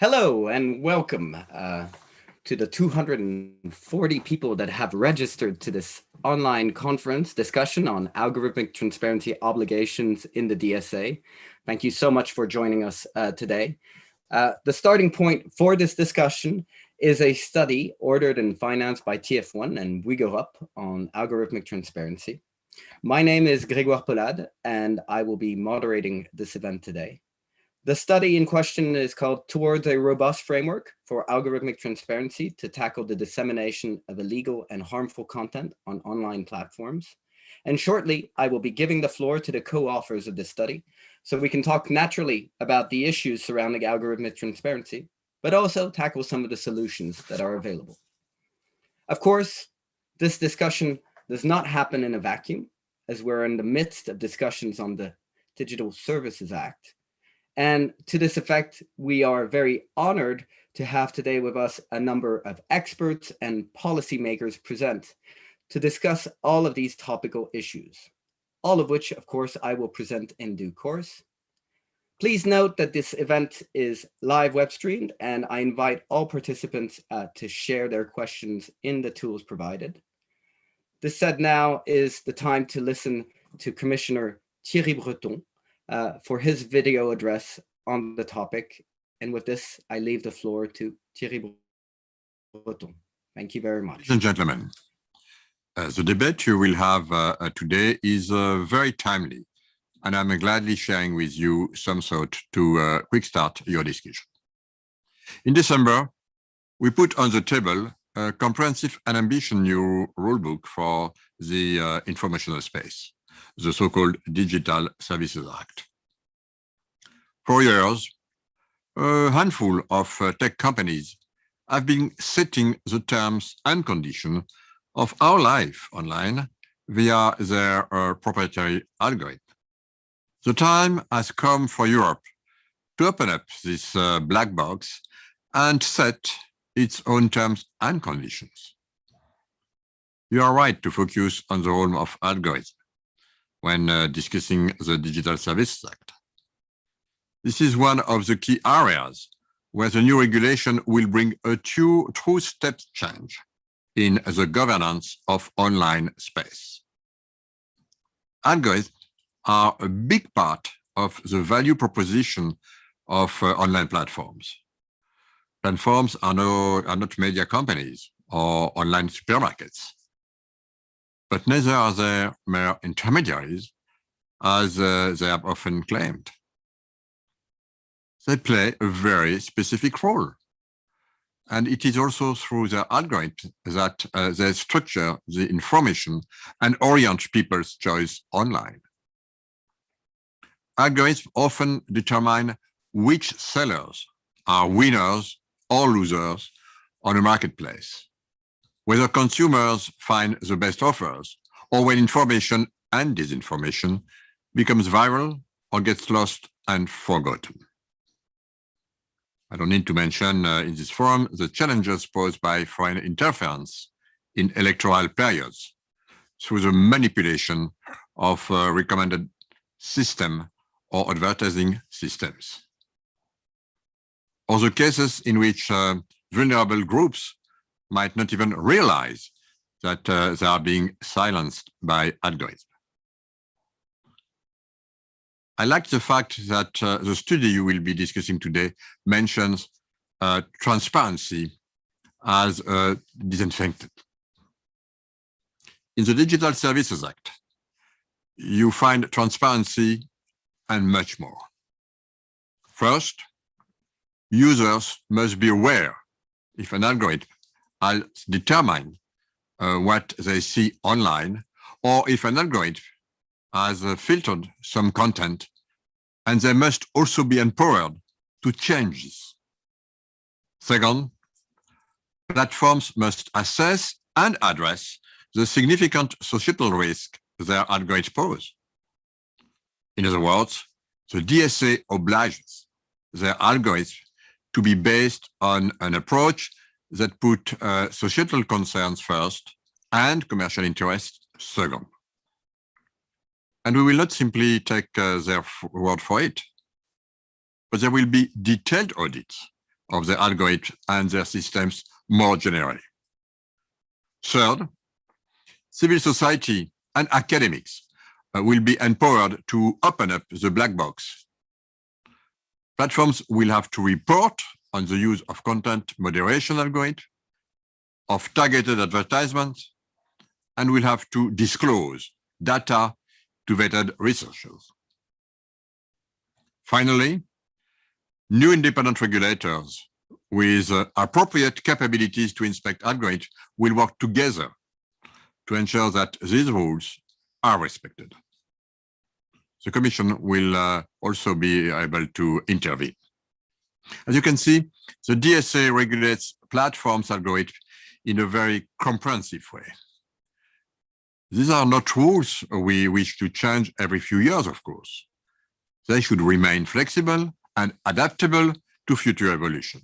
Hello and welcome to the 240 people that have registered to this online conference discussion on algorithmic transparency obligations in the DSA. Thank you so much for joining us today. The starting point for this discussion is a study ordered and financed by TF1 and We Go Up on algorithmic transparency. My name is Grégoire Polad and I will be moderating this event today. The study in question is called Towards a Robust Framework for Algorithmic Transparency to Tackle the Dissemination of Illegal and Harmful Content on Online Platforms. And shortly, I will be giving the floor to the co-authors of this study so we can talk naturally about the issues surrounding algorithmic transparency, but also tackle some of the solutions that are available. Of course, this discussion does not happen in a vacuum, as we're in the midst of discussions on the Digital Services Act. And to this effect, we are very honored to have today with us a number of experts and policymakers present to discuss all of these topical issues, all of which, of course, I will present in due course. Please note that this event is live web streamed, and I invite all participants to share their questions in the tools provided. This said, now is the time to listen to Commissioner Thierry Breton, for his video address on the topic. And with this, I leave the floor to Thierry Breton. Thank you very much. Ladies and gentlemen, the debate you will have today is very timely, and I'm gladly sharing with you some thought to quick start your discussion. In December, we put on the table a comprehensive and ambitious new rulebook for the informational space, the so-called Digital Services Act. For years, a handful of tech companies have been setting the terms and conditions of our life online via their proprietary algorithm. The time has come for Europe to open up this black box and set its own terms and conditions. You are right to focus on the role of algorithms when discussing the Digital Services Act. This is one of the key areas where the new regulation will bring a true step change in the governance of online space. Algorithms are a big part of the value proposition of online platforms. Platforms are not media companies or online supermarkets, but neither are they mere intermediaries, as they have often claimed. They play a very specific role. And it is also through their algorithms that they structure the information and orient people's choice online. Algorithms often determine which sellers are winners or losers on a marketplace, whether consumers find the best offers, or when information and disinformation becomes viral or gets lost and forgotten. I don't need to mention in this forum the challenges posed by foreign interference in electoral periods through the manipulation of recommended system or advertising systems, or the cases in which vulnerable groups might not even realize that they are being silenced by algorithms. I like the fact that the study you will be discussing today mentions transparency as a disinfectant. In the Digital Services Act, you find transparency and much more. First, users must be aware if an algorithm has determined what they see online, or if an algorithm has filtered some content, and they must also be empowered to change this. Second, platforms must assess and address the significant societal risk their algorithms pose. In other words, the DSA obliges their algorithms to be based on an approach that put societal concerns first and commercial interests second. And we will not simply take their word for it, but there will be detailed audits of their algorithms and their systems more generally. Third, civil society and academics will be empowered to open up the black box. Platforms will have to report on the use of content moderation algorithms, of targeted advertisements, and will have to disclose data to vetted researchers. Finally, new independent regulators with appropriate capabilities to inspect algorithms will work together to ensure that these rules are respected. The Commission will also be able to intervene. As you can see, the DSA regulates platforms algorithms in a very comprehensive way. These are not rules we wish to change every few years, of course. They should remain flexible and adaptable to future evolution.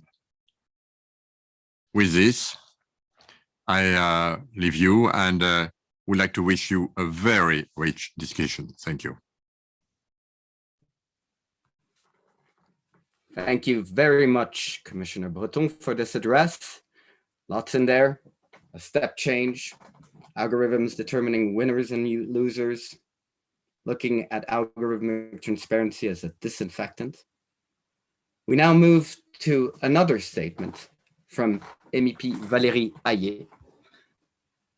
With this, I leave you and would like to wish you a very rich discussion. Thank you. Thank you very much, Commissioner Breton, for this address. Lots in there, a step change, algorithms determining winners and losers, looking at algorithmic transparency as a disinfectant. We now move to another statement from MEP Valérie Hayé.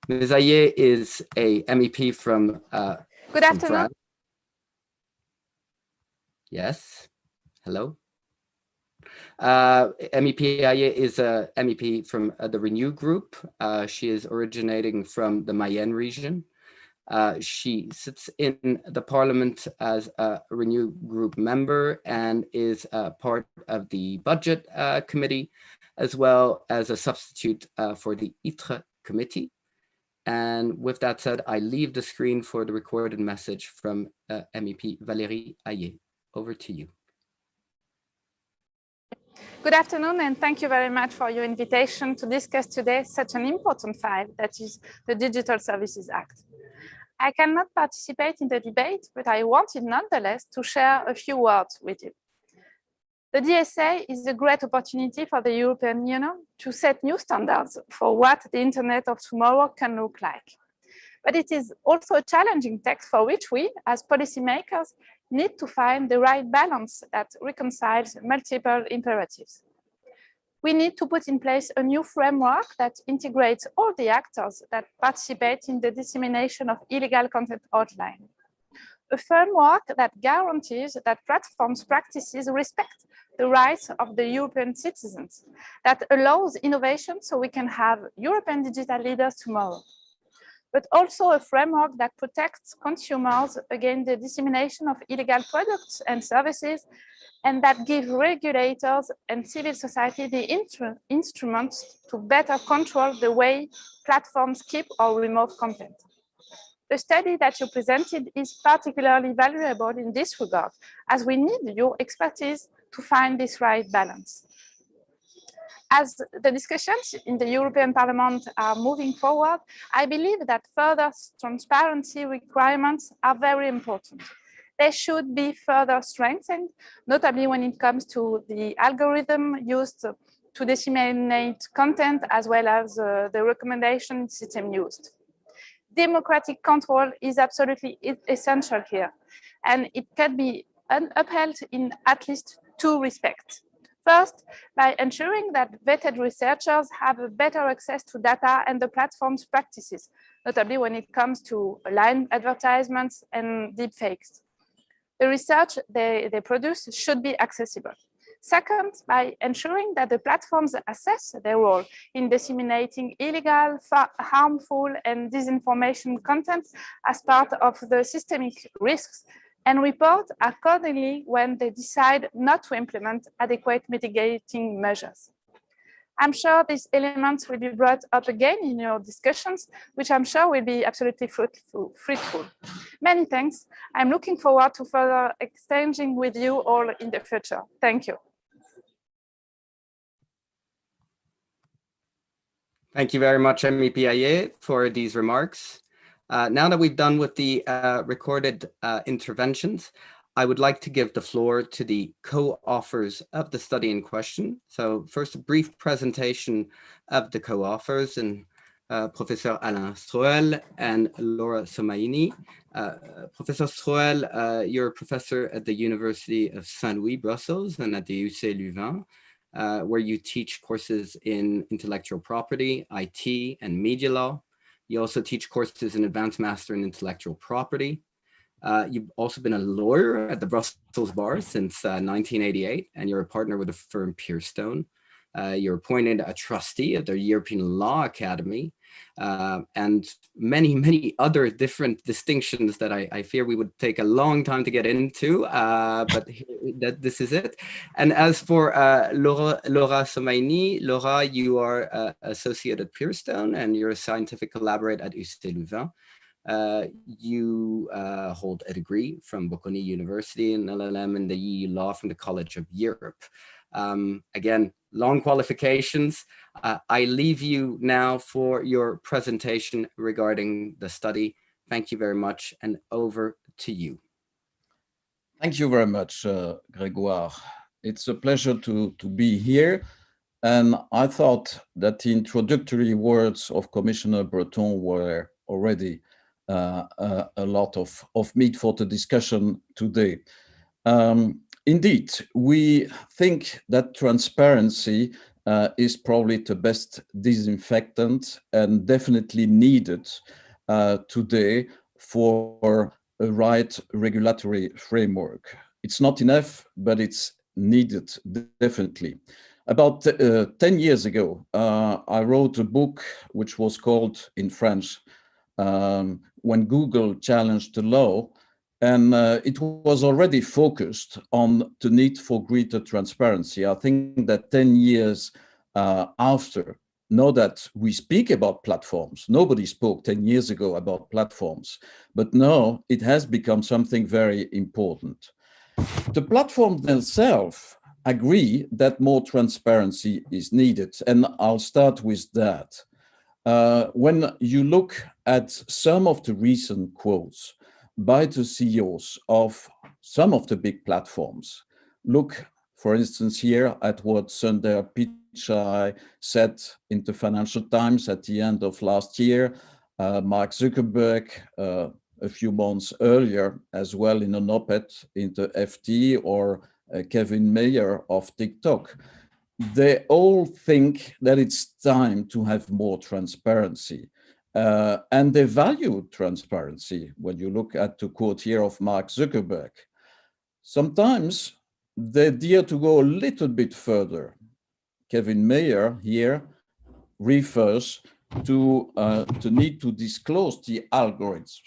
Ms. Hayé is a MEP from Good afternoon. France. Yes, hello. MEP Hayé is a MEP from the Renew Group. She is originating from the Mayenne region. She sits in the Parliament as a Renew Group member and is part of the Budget Committee, as well as a substitute for the ITRE Committee. And with that said, I leave the screen for the recorded message from MEP Valérie Hayé. Over to you. Good afternoon, and thank you very much for your invitation to discuss today such an important file that is the Digital Services Act. I cannot participate in the debate, but I wanted nonetheless to share a few words with you. The DSA is a great opportunity for the European Union to set new standards for what the Internet of tomorrow can look like. But it is also a challenging text for which we, as policymakers, need to find the right balance that reconciles multiple imperatives. We need to put in place a new framework that integrates all the actors that participate in the dissemination of illegal content online. A framework that guarantees that platforms' practices respect the rights of the European citizens, that allows innovation so we can have European digital leaders tomorrow, but also a framework that protects consumers against the dissemination of illegal products and services, and that gives regulators and civil society the instruments to better control the way platforms keep or remove content. The study that you presented is particularly valuable in this regard, as we need your expertise to find this right balance. As the discussions in the European Parliament are moving forward, I believe that further transparency requirements are very important. They should be further strengthened, notably when it comes to the algorithm used to disseminate content, as well as the recommendation system used. Democratic control is absolutely essential here, and it can be upheld in at least two respects. First, by ensuring that vetted researchers have a better access to data and the platform's practices, notably when it comes to aligned advertisements and deepfakes. The research they produce should be accessible. Second, by ensuring that the platforms assess their role in disseminating illegal, harmful, and disinformation content as part of the systemic risks, and report accordingly when they decide not to implement adequate mitigating measures. I'm sure these elements will be brought up again in your discussions, which I'm sure will be absolutely fruitful. Many thanks. I'm looking forward to further exchanging with you all in the future. Thank you. Thank you very much, MEP Hayé, for these remarks. Now that we've done with the recorded interventions, I would like to give the floor to the co-authors of the study in question. So first, a brief presentation of the co-authors, and Professor Alain Stroel and Laura Somaini. Professor Stroel, you're a professor at the University of Saint-Louis, Brussels, and at the UC Louvain, where you teach courses in intellectual property, IT, and media law. You also teach courses in advanced master in intellectual property. You've also been a lawyer at the Brussels Bar since 1988, and you're a partner with the firm Pearstone. You're appointed a trustee of the European Law Academy, and many, many other different distinctions that I fear we would take a long time to get into, but this is it. And as for Laura Somaini, Laura, you are associate at Pearstone, and you're a scientific collaborator at UC Louvain. You hold a degree from Bocconi University and LLM in the EU Law from the College of Europe. Again, long qualifications. I leave you now for your presentation regarding the study. Thank you very much, and over to you. Thank you very much, Grégoire. It's a pleasure to be here. And I thought that the introductory words of Commissioner Breton were already a lot of meat for the discussion today. Indeed, we think that transparency is probably the best disinfectant and definitely needed today for a right regulatory framework. It's not enough, but it's needed, definitely. About 10 years ago, I wrote a book which was called, in French, When Google Challenged the Law, and it was already focused on the need for greater transparency. I think that 10 years after, now that we speak about platforms, nobody spoke 10 years ago about platforms, but now it has become something very important. The platforms themselves agree that more transparency is needed, and I'll start with that. When you look at some of the recent quotes by the CEOs of some of the big platforms, look, for instance, here at what Sundar Pichai said in the Financial Times at the end of last year, Mark Zuckerberg a few months earlier as well in an op-ed in the FT, or Kevin Mayer of TikTok. They all think that it's time to have more transparency. And they value transparency when you look at the quote here of Mark Zuckerberg. Sometimes they dare to go a little bit further. Kevin Mayer here refers to the need to disclose the algorithms.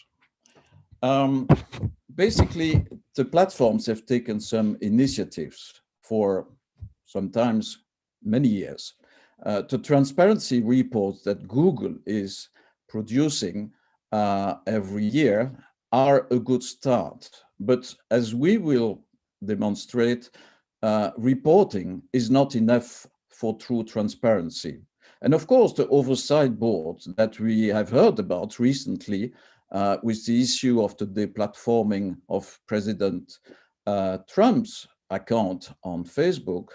Basically, the platforms have taken some initiatives for sometimes many years. The transparency reports that Google is producing every year are a good start. But as we will demonstrate, reporting is not enough for true transparency. And of course, the oversight board that we have heard about recently with the issue of the deplatforming of President Trump's account on Facebook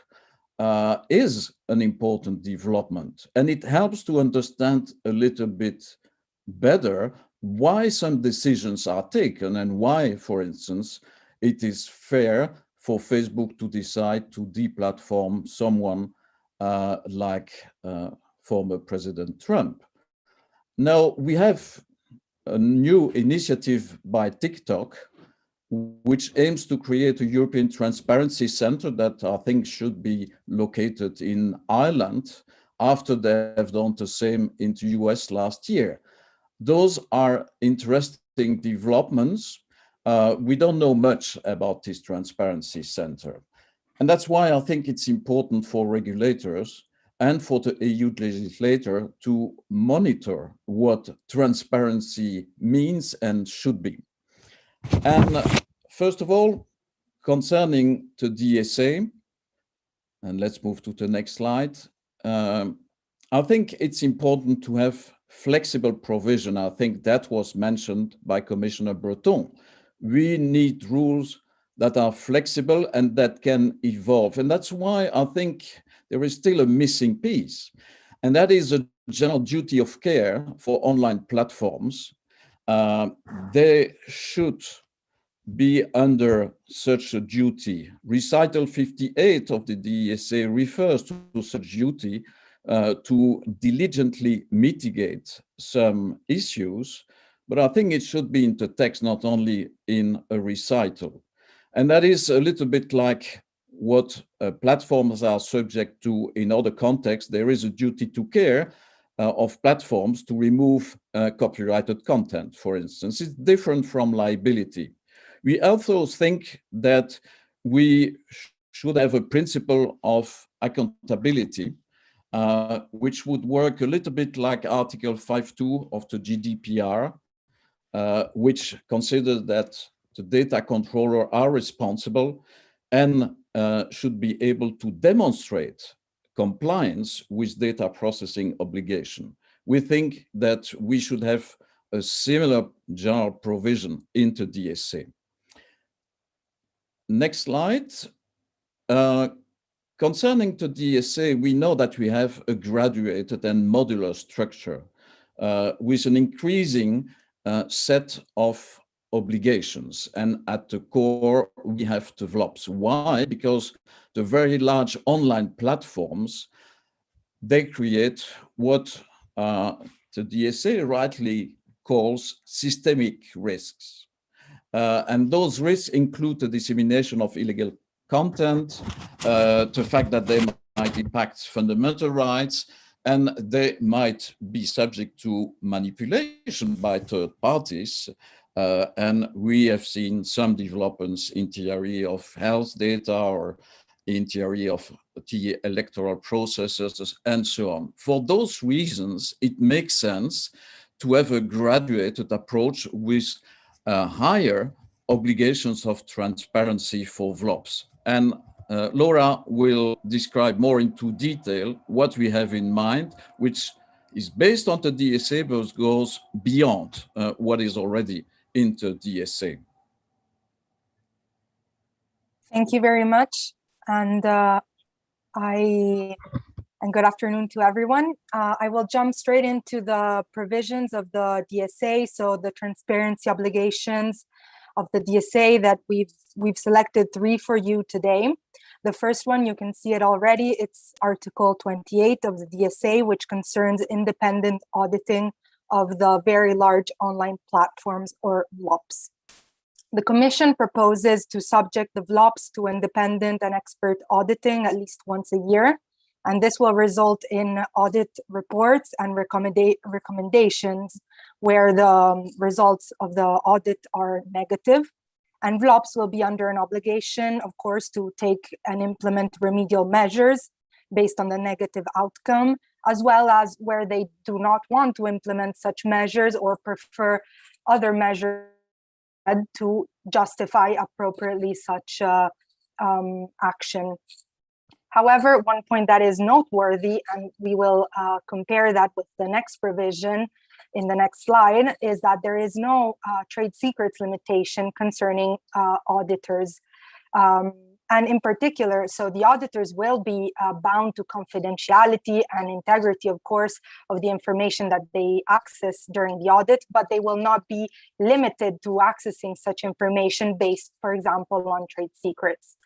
is an important development. And it helps to understand a little bit better why some decisions are taken and why, for instance, it is fair for Facebook to decide to deplatform someone like former President Trump. Now, we have a new initiative by TikTok, which aims to create a European Transparency Center that I think should be located in Ireland, after they have done the same in the US last year. Those are interesting developments. We don't know much about this Transparency Center. And that's why I think it's important for regulators and for the EU legislator to monitor what transparency means and should be. And first of all, concerning the DSA, and let's move to the next slide. I think it's important to have flexible provision. I think that was mentioned by Commissioner Breton. We need rules that are flexible and that can evolve. And that's why I think there is still a missing piece. And that is a general duty of care for online platforms. They should be under such a duty. Recital 58 of the DSA refers to such duty to diligently mitigate some issues, but I think it should be in the text, not only in a recital. And that is a little bit like what platforms are subject to in other contexts. There is a duty to care of platforms to remove copyrighted content, for instance. It's different from liability. We also think that we should have a principle of accountability, which would work a little bit like Article 5.2 of the GDPR, which considers that the data controller are responsible and should be able to demonstrate compliance with data processing obligation. We think that we should have a similar general provision in the DSA. Next slide. Concerning the DSA, we know that we have a graduated and modular structure with an increasing set of obligations. And at the core, we have developed. Why? Because the very large online platforms, they create what the DSA rightly calls systemic risks. And those risks include the dissemination of illegal content, the fact that they might impact fundamental rights, and they might be subject to manipulation by third parties. And we have seen some developments in the area of health data or in the area of the electoral processes and so on. For those reasons, it makes sense to have a graduated approach with higher obligations of transparency for VLOPs. And Laura will describe more into detail what we have in mind, which is based on the DSA, but goes beyond what is already in the DSA. Thank you very much. And good afternoon to everyone. I will jump straight into the provisions of the DSA. So the transparency obligations of the DSA that we've selected 3 for you today. The first one, you can see it already. It's Article 28 of the DSA, which concerns independent auditing of the very large online platforms, or VLOPs. The Commission proposes to subject the VLOPs to independent and expert auditing at least once a year. And this will result in audit reports and recommendations where the results of the audit are negative. And VLOPs will be under an obligation, of course, to take and implement remedial measures based on the negative outcome, as well as where they do not want to implement such measures or prefer other measures to justify appropriately such action. However, one point that is noteworthy, and we will compare that with the next provision in the next slide, is that there is no trade secrets limitation concerning auditors. And in particular, so the auditors will be bound to confidentiality and integrity, of course, of the information that they access during the audit, but they will not be limited to accessing such information based, for example, on trade secrets.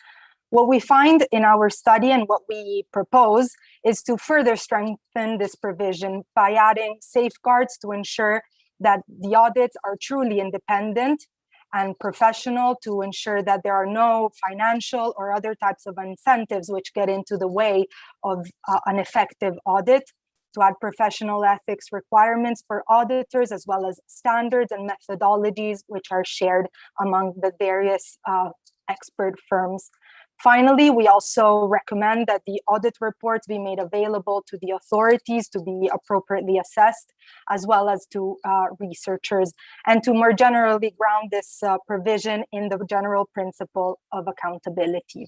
What we find in our study and what we propose is to further strengthen this provision by adding safeguards to ensure that the audits are truly independent and professional, to ensure that there are no financial or other types of incentives which get into the way of an effective audit, to add professional ethics requirements for auditors, as well as standards and methodologies which are shared among the various expert firms. Finally, we also recommend that the audit reports be made available to the authorities to be appropriately assessed, as well as to researchers, and to more generally ground this provision in the general principle of accountability.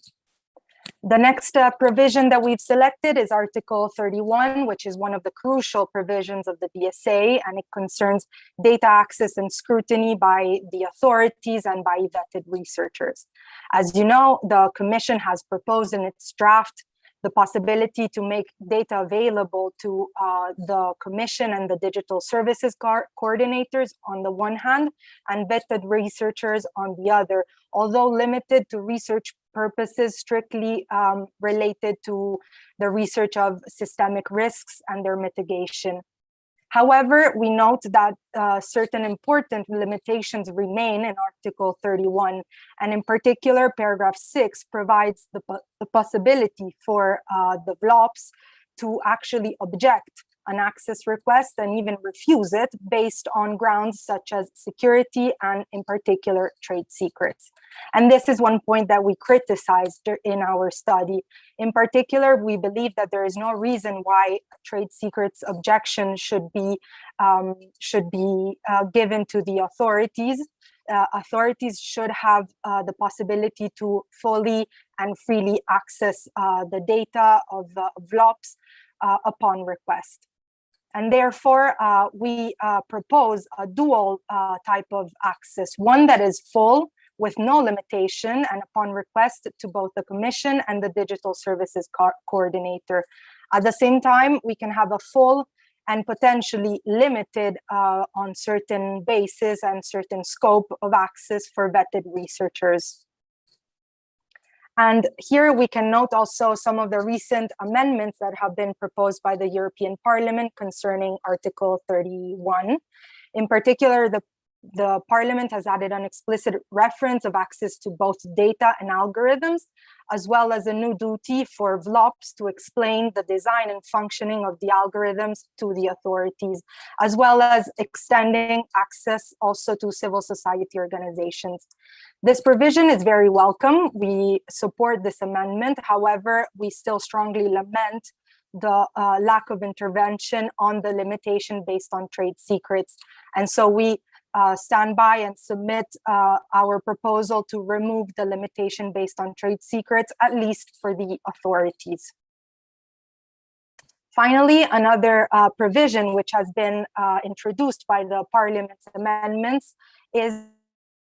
The next provision that we've selected is Article 31, which is one of the crucial provisions of the DSA, and it concerns data access and scrutiny by the authorities and by vetted researchers. As you know, the Commission has proposed in its draft the possibility to make data available to the Commission and the digital services coordinators on the one hand, and vetted researchers on the other, although limited to research purposes strictly related to the research of systemic risks and their mitigation. However, we note that certain important limitations remain in Article 31, and in particular, paragraph 6 provides the possibility for the VLOPs to actually object an access request and even refuse it based on grounds such as security and in particular trade secrets. And this is one point that we criticized in our study. In particular, we believe that there is no reason why trade secrets objection should be given to the authorities. Authorities should have the possibility to fully and freely access the data of VLOPs upon request. And therefore, we propose a dual type of access, one that is full with no limitation and upon request to both the Commission and the Digital Services Coordinator. At the same time, we can have a full and potentially limited on certain basis and certain scope of access for vetted researchers. And here we can note also some of the recent amendments that have been proposed by the European Parliament concerning Article 31. In particular, the Parliament has added an explicit reference of access to both data and algorithms, as well as a new duty for VLOPs to explain the design and functioning of the algorithms to the authorities, as well as extending access also to civil society organizations. This provision is very welcome. We support this amendment. However, we still strongly lament the lack of intervention on the limitation based on trade secrets. And so we stand by and submit our proposal to remove the limitation based on trade secrets, at least for the authorities. Finally, another provision which has been introduced by the Parliament's amendments is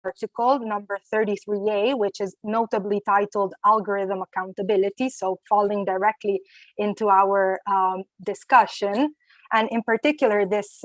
article number 33A, which is notably titled Algorithm Accountability, so falling directly into our discussion. And in particular, this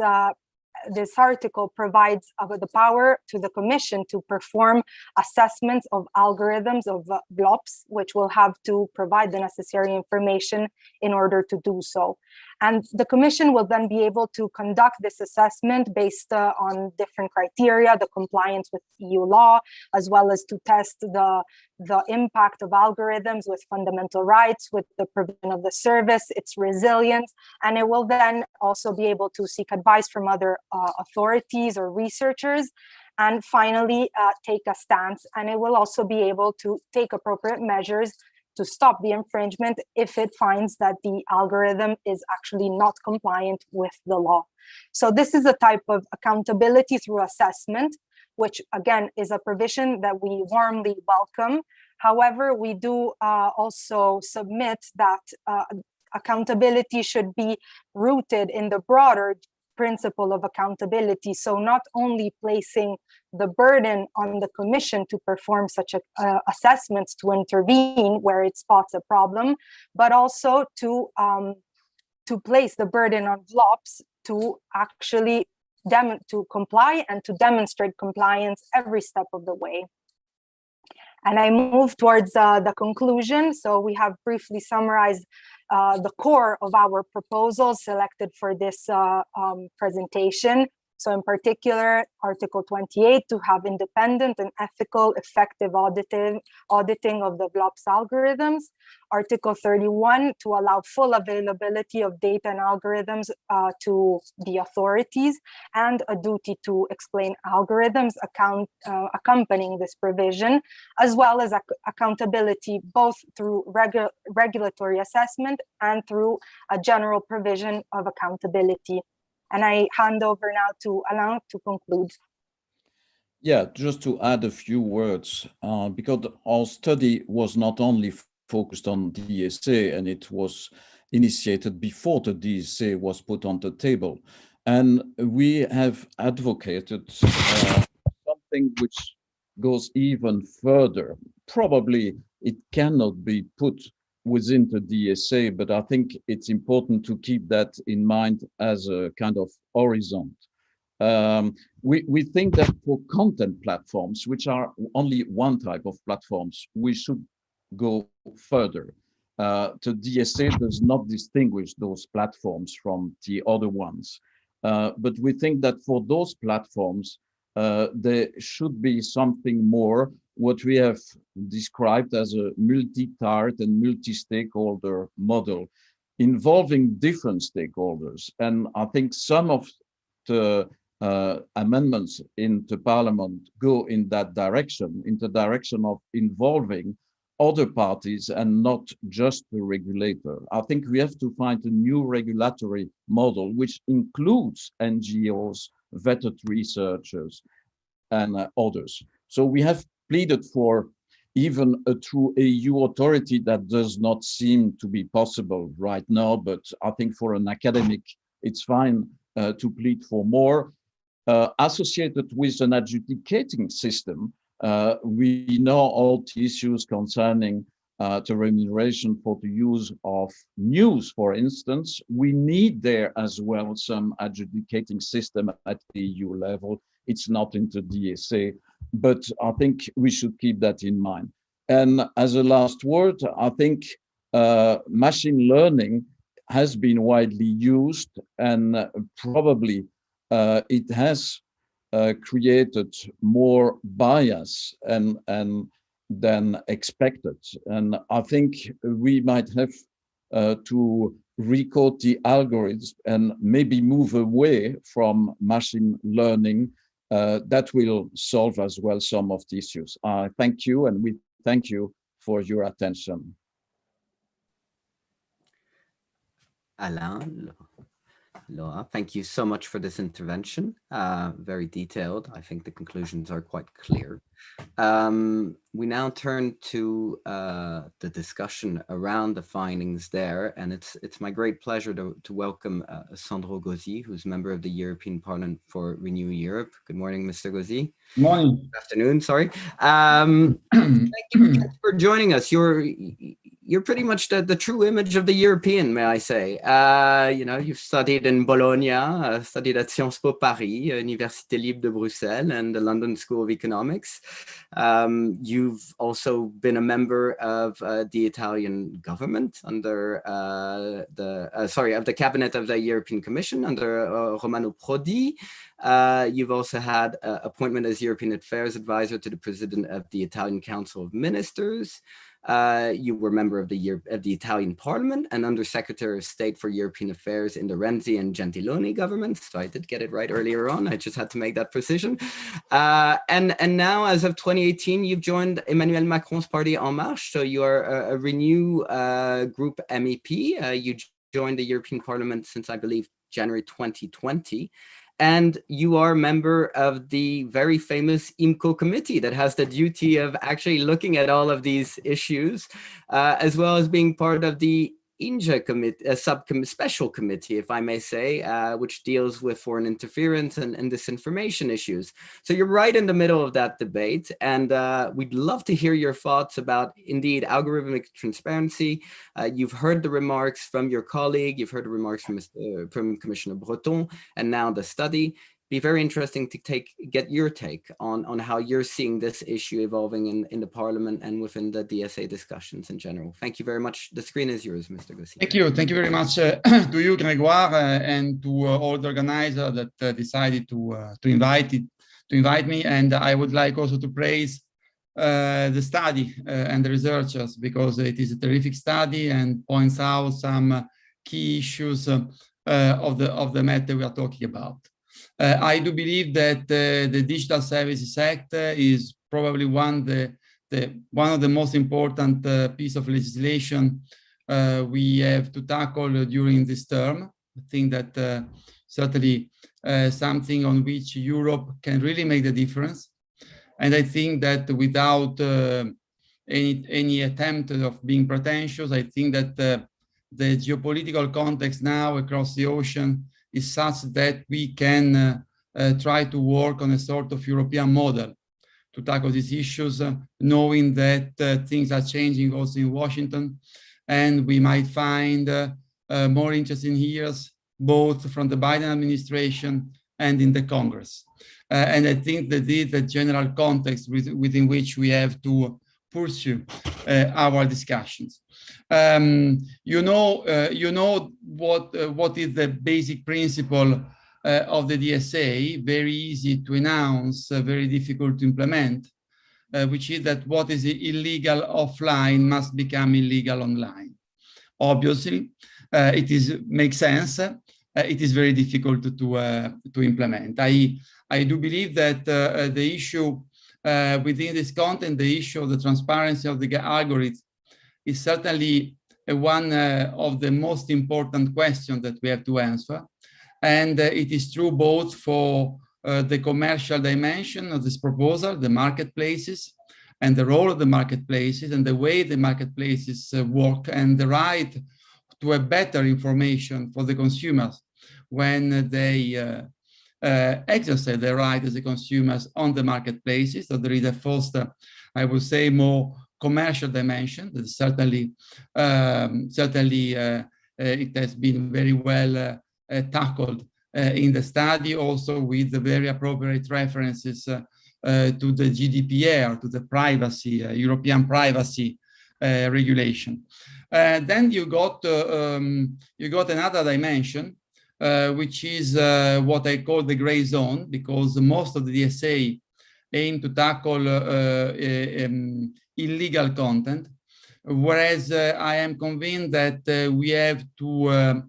article provides the power to the Commission to perform assessments of algorithms of VLOPs, which will have to provide the necessary information in order to do so. And the Commission will then be able to conduct this assessment based on different criteria, the compliance with EU law, as well as to test the impact of algorithms with fundamental rights, with the provision of the service, its resilience, and it will then also be able to seek advice from other authorities or researchers, and finally take a stance, and it will also be able to take appropriate measures to stop the infringement if it finds that the algorithm is actually not compliant with the law. So this is a type of accountability through assessment, which again is a provision that we warmly welcome. However, we do also submit that accountability should be rooted in the broader principle of accountability. So not only placing the burden on the Commission to perform such assessments to intervene where it spots a problem, but also to place the burden on VLOPs to actually to comply and to demonstrate compliance every step of the way. And I move towards the conclusion. So we have briefly summarized the core of our proposals selected for this presentation. So in particular, Article 28, to have independent and ethical, effective auditing of the VLOPs algorithms. Article 31, to allow full availability of data and algorithms to the authorities, and a duty to explain algorithms accompanying this provision, as well as accountability both through regulatory assessment and through a general provision of accountability. And I hand over now to Alain to conclude. Yeah, just to add a few words, because our study was not only focused on DSA, and it was initiated before the DSA was put on the table. And we have advocated something which goes even further. Probably it cannot be put within the DSA, but I think it's important to keep that in mind as a kind of horizon. We think that for content platforms, which are only one type of platforms, we should go further. The DSA does not distinguish those platforms from the other ones. But we think that for those platforms, there should be something more, what we have described as a multi-tiered and multi-stakeholder model involving different stakeholders. And I think some of the amendments in the Parliament go in that direction, in the direction of involving other parties and not just the regulator. I think we have to find a new regulatory model which includes NGOs, vetted researchers, and others. So we have pleaded for even a true EU authority that does not seem to be possible right now, but I think for an academic, it's fine to plead for more. Associated with an adjudicating system, we know all the issues concerning the remuneration for the use of news, for instance. We need there as well some adjudicating system at the EU level. It's not in the DSA, but I think we should keep that in mind. And as a last word, I think machine learning has been widely used, and probably it has created more bias and than expected. And I think we might have to recode the algorithms and maybe move away from machine learning. That will solve as well some of the issues. Thank you, and we thank you for your attention. Alain, Laura, thank you so much for this intervention. Very detailed. I think the conclusions are quite clear. We now turn to the discussion around the findings there, and it's my great pleasure to welcome Sandro Gozzi, who's member of the European Parliament for Renew Europe. Good morning, Mr. Gozzi. Good morning. Good afternoon, sorry. Thank you for joining us. You're pretty much the true image of the European, may I say. You know, you've studied in Bologna, studied at Sciences Po Paris, Université Libre de Bruxelles, and the London School of Economics. You've also been a member of the Italian government under of the cabinet of the European Commission under Romano Prodi. You've also had appointment as European Affairs Advisor to the President of the Italian Council of Ministers. You were member of the Italian Parliament and Under Secretary of State for European Affairs in the Renzi and Gentiloni government. So I did get it right earlier on. I just had to make that precision. And now, as of 2018, you've joined Emmanuel Macron's party En Marche. So you are a Renew Group MEP. You joined the European Parliament since, I believe, January 2020. And you are a member of the very famous IMCO committee that has the duty of actually looking at all of these issues, as well as being part of the INJA committee, special committee, if I may say, which deals with foreign interference and disinformation issues. So you're right in the middle of that debate, and we'd love to hear your thoughts about, indeed, algorithmic transparency. You've heard the remarks from your colleague, you've heard the remarks from Commissioner Breton, and now the study. Be very interesting to get your take on how you're seeing this issue evolving in the Parliament and within the DSA discussions in general. Thank you very much. The screen is yours, Mr. Gossi. Thank you very much to you, Grégoire, and to all the organizers that decided to invite me. And I would like also to praise the study and the researchers, because it is a terrific study and points out some key issues of the matter we are talking about. I do believe that the Digital Services Act is probably one of the most important piece of legislation we have to tackle during this term. I think that certainly something on which Europe can really make the difference. And I think that without any attempt of being pretentious. I think that the geopolitical context now across the ocean is such that we can try to work on a sort of European model to tackle these issues, knowing that things are changing also in Washington, and we might find more interesting years, both from the Biden administration and in the Congress. And I think that this is the general context within which we have to pursue our discussions. You know what is the basic principle of the DSA, very easy to announce, very difficult to implement, which is that what is illegal offline must become illegal online. Obviously, makes sense. It is very difficult to implement. I do believe that the issue within this content, the issue of the transparency of the algorithm is certainly one of the most important questions that we have to answer. And it is true both for the commercial dimension of this proposal, the marketplaces, and the role of the marketplaces and the way the marketplaces work, and the right to a better information for the consumers when they exercise their right as a consumers on the marketplaces. So there is a first, I would say, more commercial dimension that certainly it has been very well tackled in the study, also with the very appropriate references to the GDPR, to the privacy, European privacy regulation. Then you got another dimension, which is what I call the gray zone, because most of the DSA aim to tackle illegal content, whereas I am convinced that we have to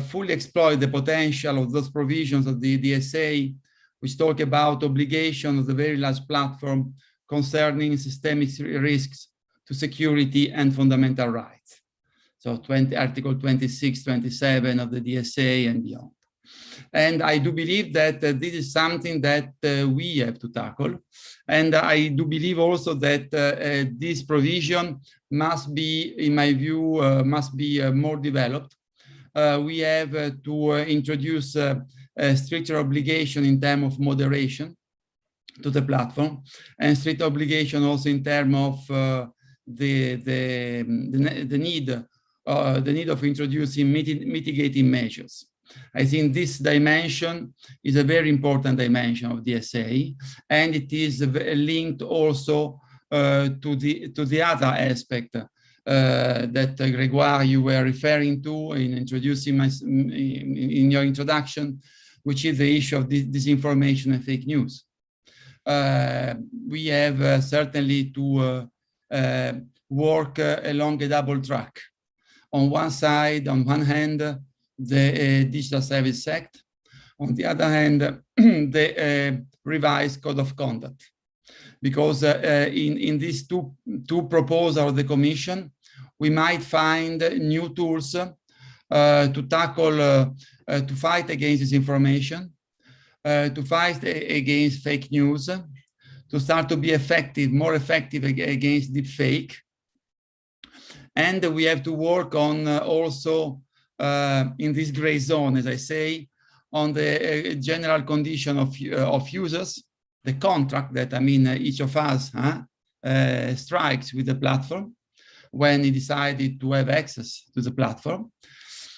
fully exploit the potential of those provisions of the DSA, which talk about obligation of the very large platform concerning systemic risks to security and fundamental rights. So Article 26, 27 of the DSA and beyond. And I do believe that this is something that we have to tackle. And I do believe also that this provision must be, in my view, must be more developed. We have to introduce a stricter obligation in terms of moderation to the platform, and strict obligation also in terms of the need of introducing mitigating measures. I think this dimension is a very important dimension of DSA, and it is linked also to the other aspect that Grégoire, you were referring to in introducing in your introduction, which is the issue of disinformation and fake news. We have certainly to work along a double track. On one side, on one hand, the Digital Services Act. On the other hand, the revised Code of Conduct. Because in these two proposals of the Commission, we might find new tools to tackle, to fight against disinformation, to fight against fake news, to start to be effective, more effective against deepfake. And we have to work on also in this gray zone, as I say, on the general condition of users, the contract that, I mean, each of us strikes with the platform when he decided to have access to the platform.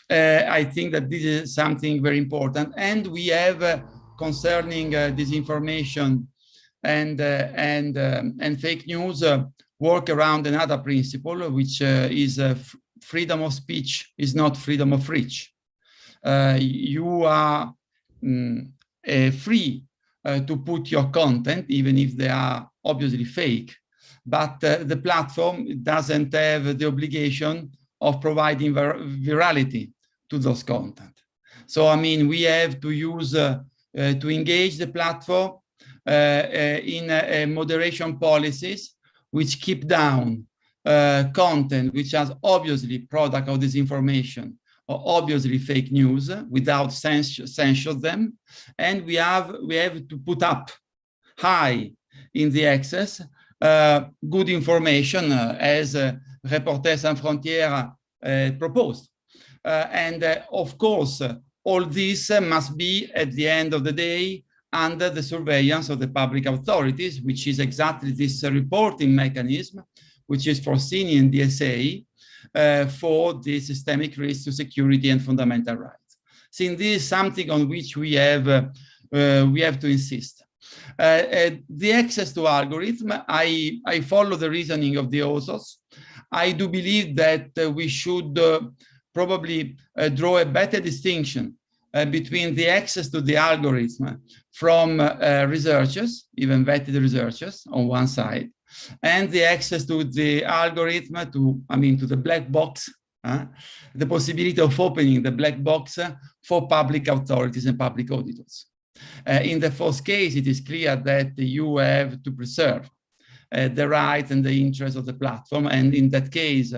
I think that this is something very important. And we have concerning disinformation and fake news, work around another principle, which is freedom of speech is not freedom of reach. You are free to put your content, even if they are obviously fake, but the platform doesn't have the obligation of providing virality to those content. So, I mean, we have to use, to engage the platform in moderation policies which keep down content which has obviously product of disinformation or obviously fake news without censure them. And we have to put up high in the access good information as Reporters Sans Frontières proposed. Of course, all this must be, at the end of the day, under the surveillance of the public authorities, which is exactly this reporting mechanism, which is foreseen in DSA for the systemic risk to security and fundamental rights. Since this is something on which we have to insist. The access to algorithm, I follow the reasoning of the authors. I do believe that we should probably draw a better distinction between the access to the algorithm from researchers, even vetted researchers on one side, and the access to the algorithm to the black box, the possibility of opening the black box for public authorities and public auditors. In the first case, it is clear that you have to preserve the rights and the interests of the platform. And in that case,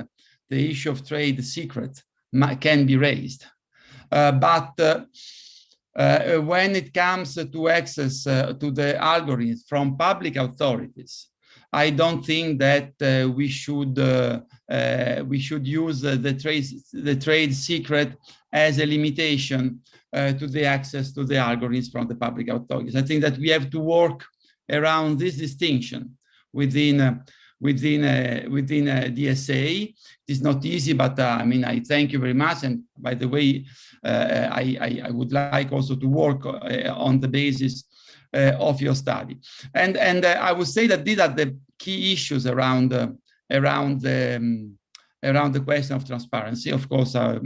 the issue of trade secret can be raised. But when it comes to access to the algorithm from public authorities, I don't think that we should use the trade secret as a limitation to the access to the algorithms from the public authorities. I think that we have to work around this distinction within DSA. It's not easy, but I thank you very much. And by the way, I would like also to work on the basis of your study. And I would say that these are the key issues around the question of transparency. Of course, I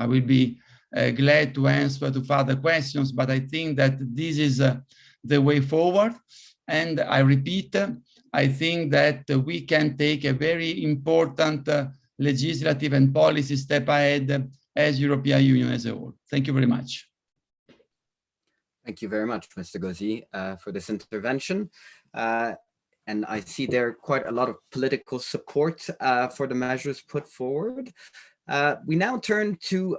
will be glad to answer to further questions, but I think that this is the way forward. And I repeat, I think that we can take a very important legislative and policy step ahead as European Union as a whole. Thank you very much. Thank you very much, Mr. Gozzi, for this intervention. And I see there quite a lot of political support for the measures put forward. We now turn to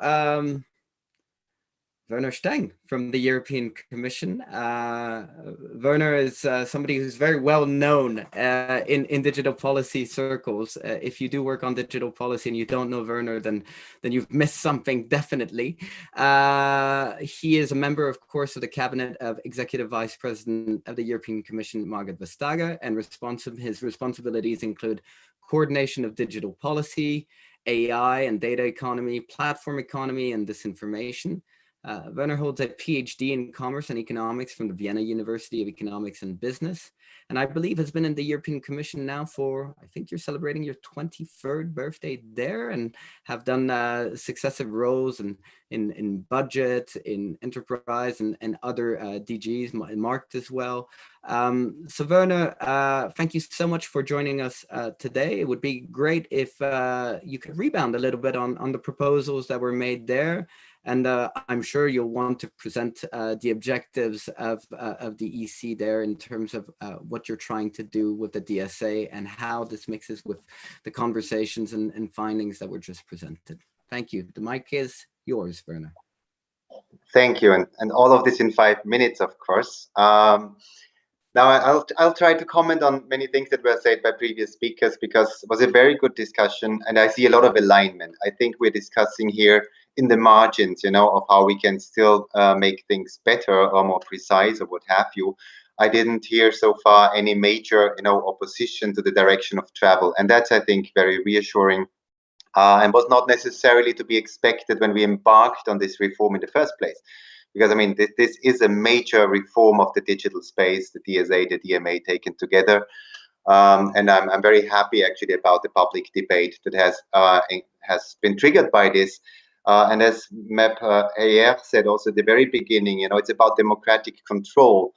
Werner Steng from the European Commission. Werner is somebody who's very well known in digital policy circles. If you do work on digital policy and you don't know Werner, then you've missed something, definitely. He is a member, of course, of the cabinet of Executive Vice President of the European Commission, Margaret Vestager, and his responsibilities include coordination of digital policy, AI and data economy, platform economy, and disinformation. Werner holds a PhD in commerce and economics from the Vienna University of Economics and Business, and I believe has been in the European Commission now for, I think you're celebrating your 23rd birthday there, and have done successive roles in budget, in enterprise, and other DGs, marked as well. So Werner, thank you so much for joining us today. It would be great if you could rebound a little bit on the proposals that were made there. And I'm sure you'll want to present the objectives of the EC there in terms of what you're trying to do with the DSA and how this mixes with the conversations and findings that were just presented. Thank you. The mic is yours, Werner. Thank you. And all of this in 5 minutes, of course. Now, I'll try to comment on many things that were said by previous speakers, because it was a very good discussion and I see a lot of alignment. I think we're discussing here in the margins, of how we can still make things better or more precise or what have you. I didn't hear so far any major, opposition to the direction of travel. And that's, I think, very reassuring and was not necessarily to be expected when we embarked on this reform in the first place. Because, this is a major reform of the digital space, the DSA, the DMA taken together. And I'm very happy, actually, about the public debate that has been triggered by this. And as MEP AR said also at the very beginning, it's about democratic control,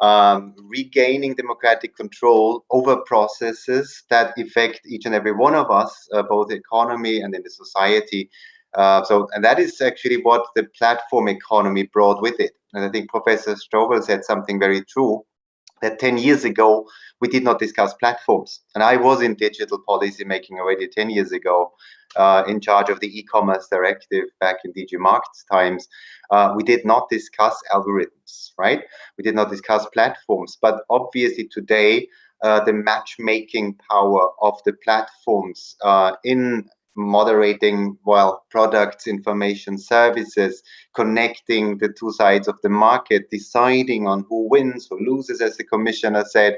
regaining democratic control over processes that affect each and every one of us, both the economy and in the society. And that is actually what the platform economy brought with it. And I think Professor Strobel said something very true, that 10 years ago, we did not discuss platforms. And I was in digital policy making already 10 years ago, in charge of the e-commerce directive back in DG Markets times. We did not discuss algorithms, right? We did not discuss platforms. But obviously today, the matchmaking power of the platforms in moderating, well, products, information, services, connecting the two sides of the market, deciding on who wins, who loses, as the commissioner said,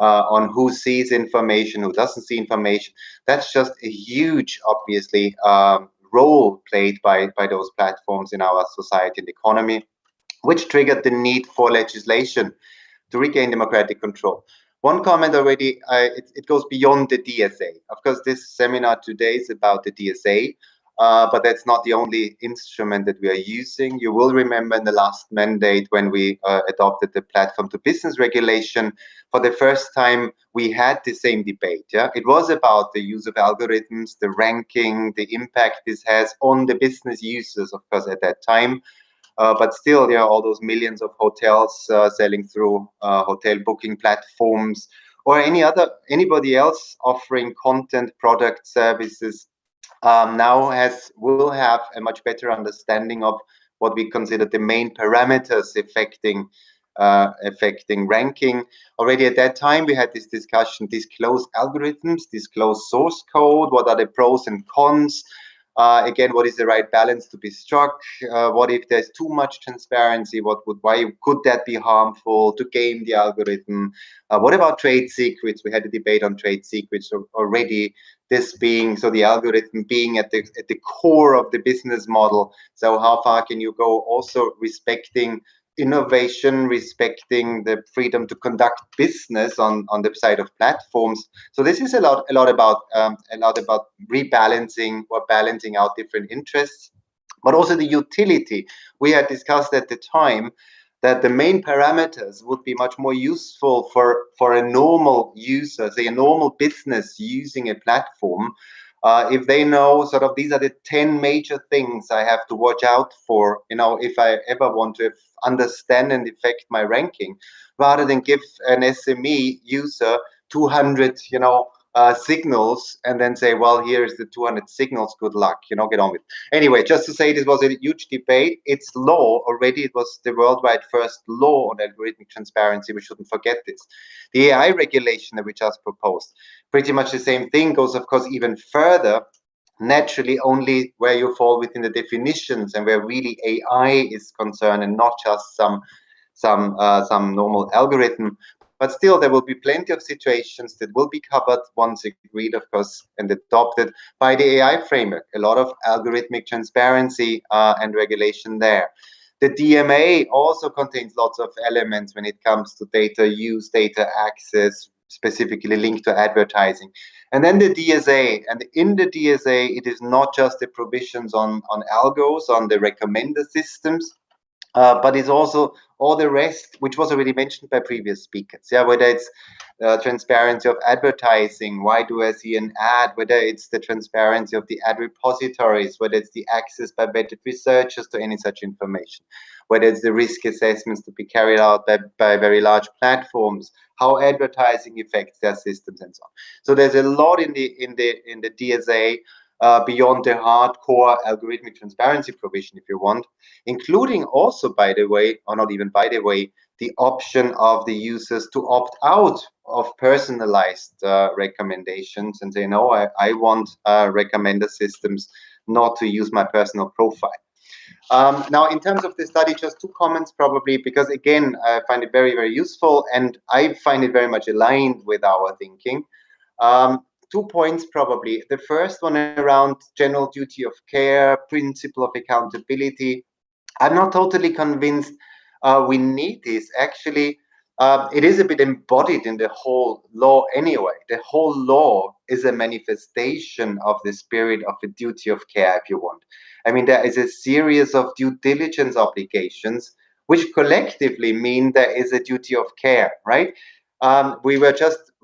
on who sees information, who doesn't see information. That's just a huge, obviously, role played by those platforms in our society and economy, which triggered the need for legislation to regain democratic control. One comment already, it goes beyond the DSA. Of course, this seminar today is about the DSA, but that's not the only instrument that we are using. You will remember in the last mandate when we adopted the platform to business regulation, for the first time, we had the same debate. Yeah, it was about the use of algorithms, the ranking, the impact this has on the business users, of course, at that time. But still, there are all those millions of hotels selling through hotel booking platforms, or anybody else offering content, product, services. Now will have a much better understanding of what we consider the main parameters affecting ranking. Already at that time, we had this discussion: disclose algorithms, disclose source code. What are the pros and cons? Again, what is the right balance to be struck? What if there's too much transparency? Why could that be harmful to game the algorithm? What about trade secrets? We had a debate on trade secrets already. This being, so the algorithm being at the core of the business model. So how far can you go? Also respecting innovation, respecting the freedom to conduct business on the side of platforms. So this is a lot about rebalancing or balancing out different interests, but also the utility. We had discussed at the time that the main parameters would be much more useful for a normal user, say a normal business using a platform, if they know sort of these are the 10 major things I have to watch out for, if I ever want to understand and affect my ranking, rather than give an SME user 200, signals and then say, well, here's the 200 signals, good luck, get on with it. Anyway, just to say, this was a huge debate. It's law already. It was the worldwide first law on algorithmic transparency. We shouldn't forget this. The AI regulation that we just proposed, pretty much the same thing, goes, of course, even further. Naturally, only where you fall within the definitions and where really AI is concerned, and not just some normal algorithm. But still, there will be plenty of situations that will be covered once agreed, of course, and adopted by the AI framework. A lot of algorithmic transparency and regulation there. The DMA also contains lots of elements when it comes to data use, data access, specifically linked to advertising. And then the DSA, and in the DSA, it is not just the provisions on algos, on the recommender systems, but it's also all the rest, which was already mentioned by previous speakers. Yeah, whether it's transparency of advertising, why do I see an ad? Whether it's the transparency of the ad repositories, whether it's the access by vetted researchers to any such information, whether it's the risk assessments to be carried out by very large platforms, how advertising affects their systems, and so on. So there's a lot in the DSA. Beyond the hardcore algorithmic transparency provision, if you want, including also, by the way, or not even by the way, the option of the users to opt out of personalized recommendations and say, no, I want recommender systems not to use my personal profile. Now, in terms of the study, just 2 comments probably, because again, I find it very, very useful, and I find it very much aligned with our thinking. 2 points probably. The first one around general duty of care, principle of accountability. I'm not totally convinced we need this. Actually, it is a bit embodied in the whole law anyway. The whole law is a manifestation of the spirit of a duty of care, if you want. I mean, there is a series of due diligence obligations, which collectively mean there is a duty of care, right?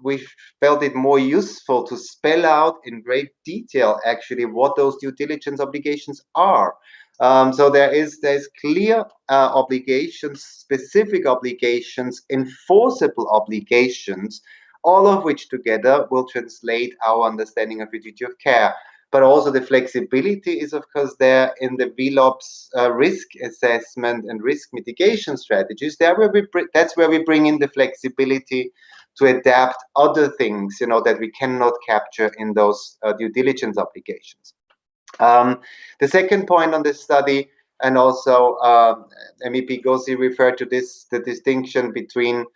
We felt it more useful to spell out in great detail actually what those due diligence obligations are. So there's clear obligations, specific obligations, enforceable obligations, all of which together will translate our understanding of a duty of care. But also the flexibility is, of course, there in the VLOP's risk assessment and risk mitigation strategies. That's where we bring in the flexibility to adapt other things, that we cannot capture in those due diligence obligations. The second point on this study, and also MEP Gossi referred to this, the distinction between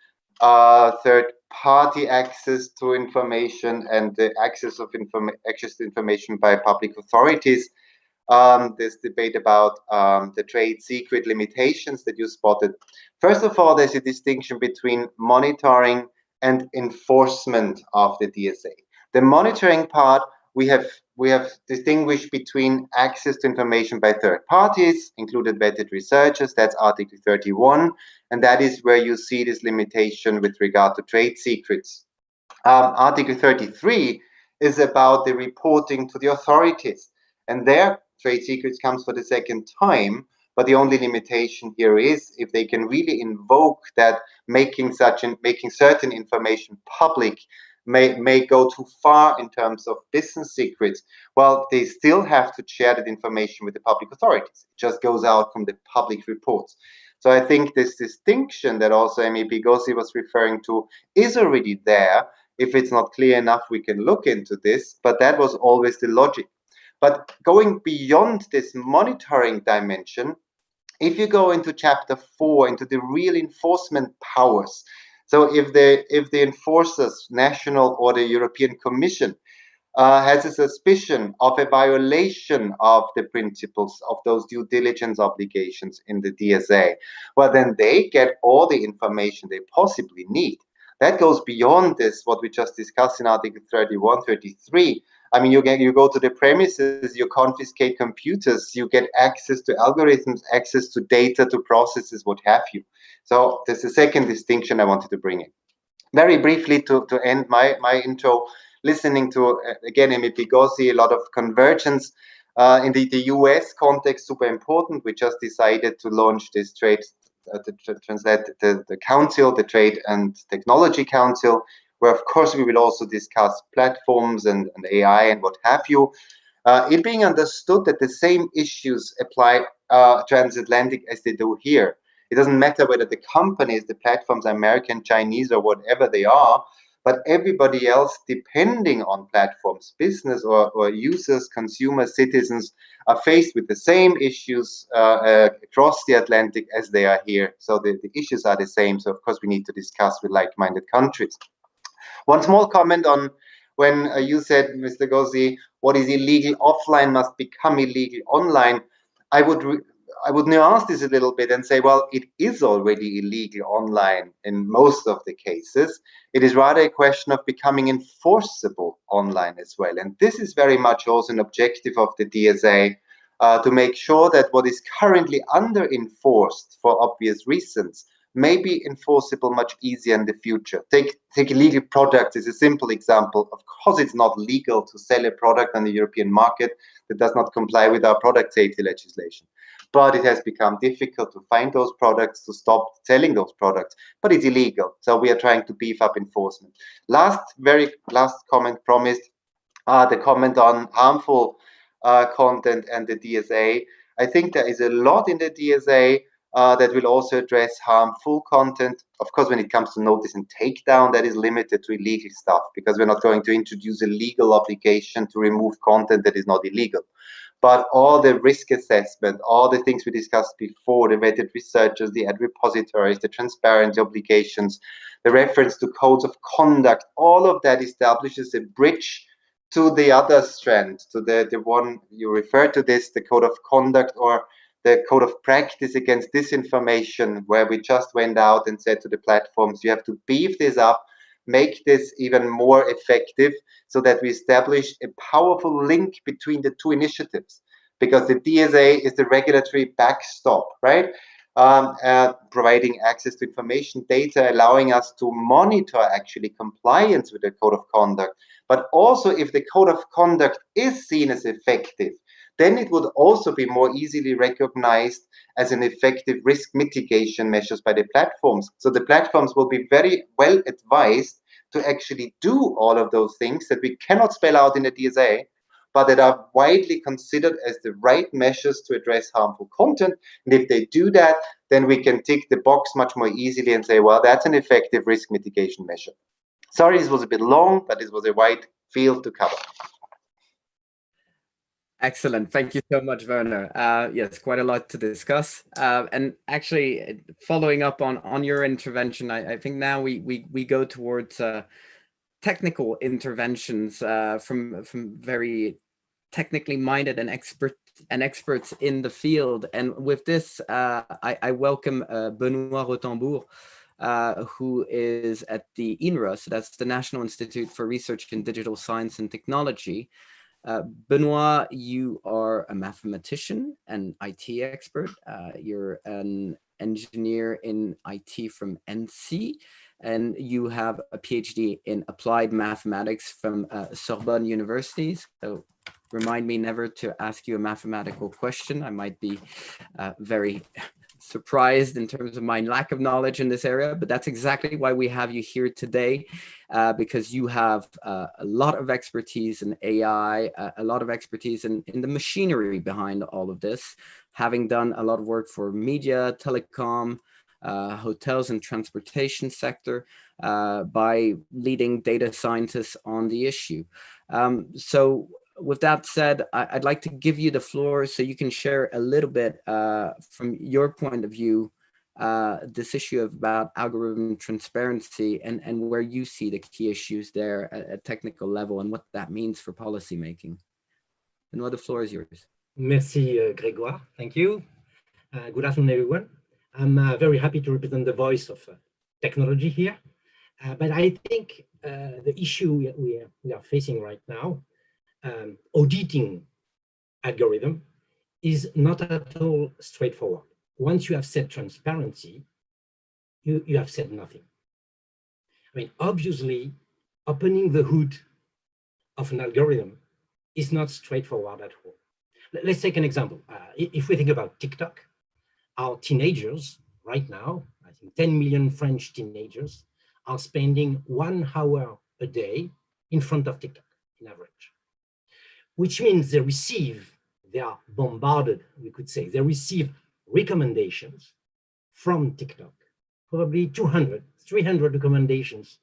third-party access to information and the access to information by public authorities. This debate about the trade secret limitations that you spotted. First of all, there's a distinction between monitoring and enforcement of the DSA. The monitoring part, we have distinguished between access to information by third parties, included vetted researchers, that's Article 31, and that is where you see this limitation with regard to trade secrets. Article 33 is about the reporting to the authorities, and there trade secrets comes for the second time, but the only limitation here is if they can really invoke that making certain information public may go too far in terms of business secrets, well, they still have to share that information with the public authorities. It just goes out from the public reports. So I think this distinction that also MEP Gossi was referring to is already there. If it's not clear enough, we can look into this, but that was always the logic. But going beyond this monitoring dimension, if you go into chapter 4, into the real enforcement powers, so if the enforcers, national or the European Commission, has a suspicion of a violation of the principles of those due diligence obligations in the DSA, well, then they get all the information they possibly need. That goes beyond this, what we just discussed in Article 31, 33. I mean, you go to the premises, you confiscate computers, you get access to algorithms, access to data, to processes, what have you. So there's a second distinction I wanted to bring in. Very briefly, to end my intro, listening to, again, MEP Gossi, a lot of convergence. In the US context, super important. We just decided to launch this trade, the council, the Trade and Technology Council, where of course we will also discuss platforms and AI and what have you. It being understood that the same issues apply transatlantic as they do here. It doesn't matter whether the companies, the platforms, are American, Chinese, or whatever they are, but everybody else depending on platforms, business or users, consumers, citizens, are faced with the same issues across the Atlantic as they are here. So the issues are the same. So of course we need to discuss with like-minded countries. One small comment on when you said, Mr. Gossi, what is illegal offline must become illegal online. I would nuance this a little bit and say, well, it is already illegal online in most of the cases. It is rather a question of becoming enforceable online as well. And this is very much also an objective of the DSA, to make sure that what is currently under-enforced for obvious reasons may be enforceable much easier in the future. Take illegal products as a simple example. Of course, it's not legal to sell a product on the European market that does not comply with our product safety legislation. But it has become difficult to find those products, to stop selling those products, but it's illegal. So we are trying to beef up enforcement. Very last comment promised, the comment on harmful content and the DSA. I think there is a lot in the DSA that will also address harmful content. Of course, when it comes to notice and takedown, that is limited to illegal stuff, because we're not going to introduce a legal obligation to remove content that is not illegal. But all the risk assessment, all the things we discussed before, the vetted researchers, the ad repositories, the transparency obligations, the reference to codes of conduct, all of that establishes a bridge to the other strand, to the one you referred to this, the code of conduct or the code of practice against disinformation, where we just went out and said to the platforms, you have to beef this up, make this even more effective so that we establish a powerful link between the two initiatives, because the DSA is the regulatory backstop, right? Providing access to information data, allowing us to monitor actually compliance with the code of conduct. But also if the code of conduct is seen as effective, then it would also be more easily recognized as an effective risk mitigation measures by the platforms. So the platforms will be very well advised to actually do all of those things that we cannot spell out in the DSA, but that are widely considered as the right measures to address harmful content. And if they do that, then we can tick the box much more easily and say, well, that's an effective risk mitigation measure. Sorry, this was a bit long, but this was a wide field to cover. Excellent. Thank you so much, Werner. Yes, quite a lot to discuss. And actually, following up on your intervention, I think now we go towards technical interventions from very technically minded and experts in the field. And with this, I welcome Benoît Rotembourg, who is at the INRA, so that's the National Institute for Research in Digital Science and Technology. Benoît, you are a mathematician and IT expert. You're an engineer in IT from NC, and you have a PhD in applied mathematics from Sorbonne University. So remind me never to ask you a mathematical question. I might be very surprised in terms of my lack of knowledge in this area, but that's exactly why we have you here today, because you have a lot of expertise in AI, a lot of expertise in the machinery behind all of this, having done a lot of work for media, telecom, hotels and transportation sector, by leading data scientists on the issue. So with that said, I'd like to give you the floor so you can share a little bit from your point of view, this issue about algorithm transparency and where you see the key issues there at a technical level and what that means for policymaking. Benoît, the floor is yours. Merci, Grégoire. Thank you. Good afternoon, everyone. I'm very happy to represent the voice of technology here. But I think the issue we are facing right now, auditing algorithm, is not at all straightforward. Once you have said transparency, you have said nothing. I mean, obviously, opening the hood of an algorithm is not straightforward at all. Let's take an example. If we think about TikTok, our teenagers right now, I think 10 million French teenagers are spending 1 hour a day in front of TikTok in average, which means they are bombarded, we could say, they receive recommendations from TikTok, probably 200, 300 recommendations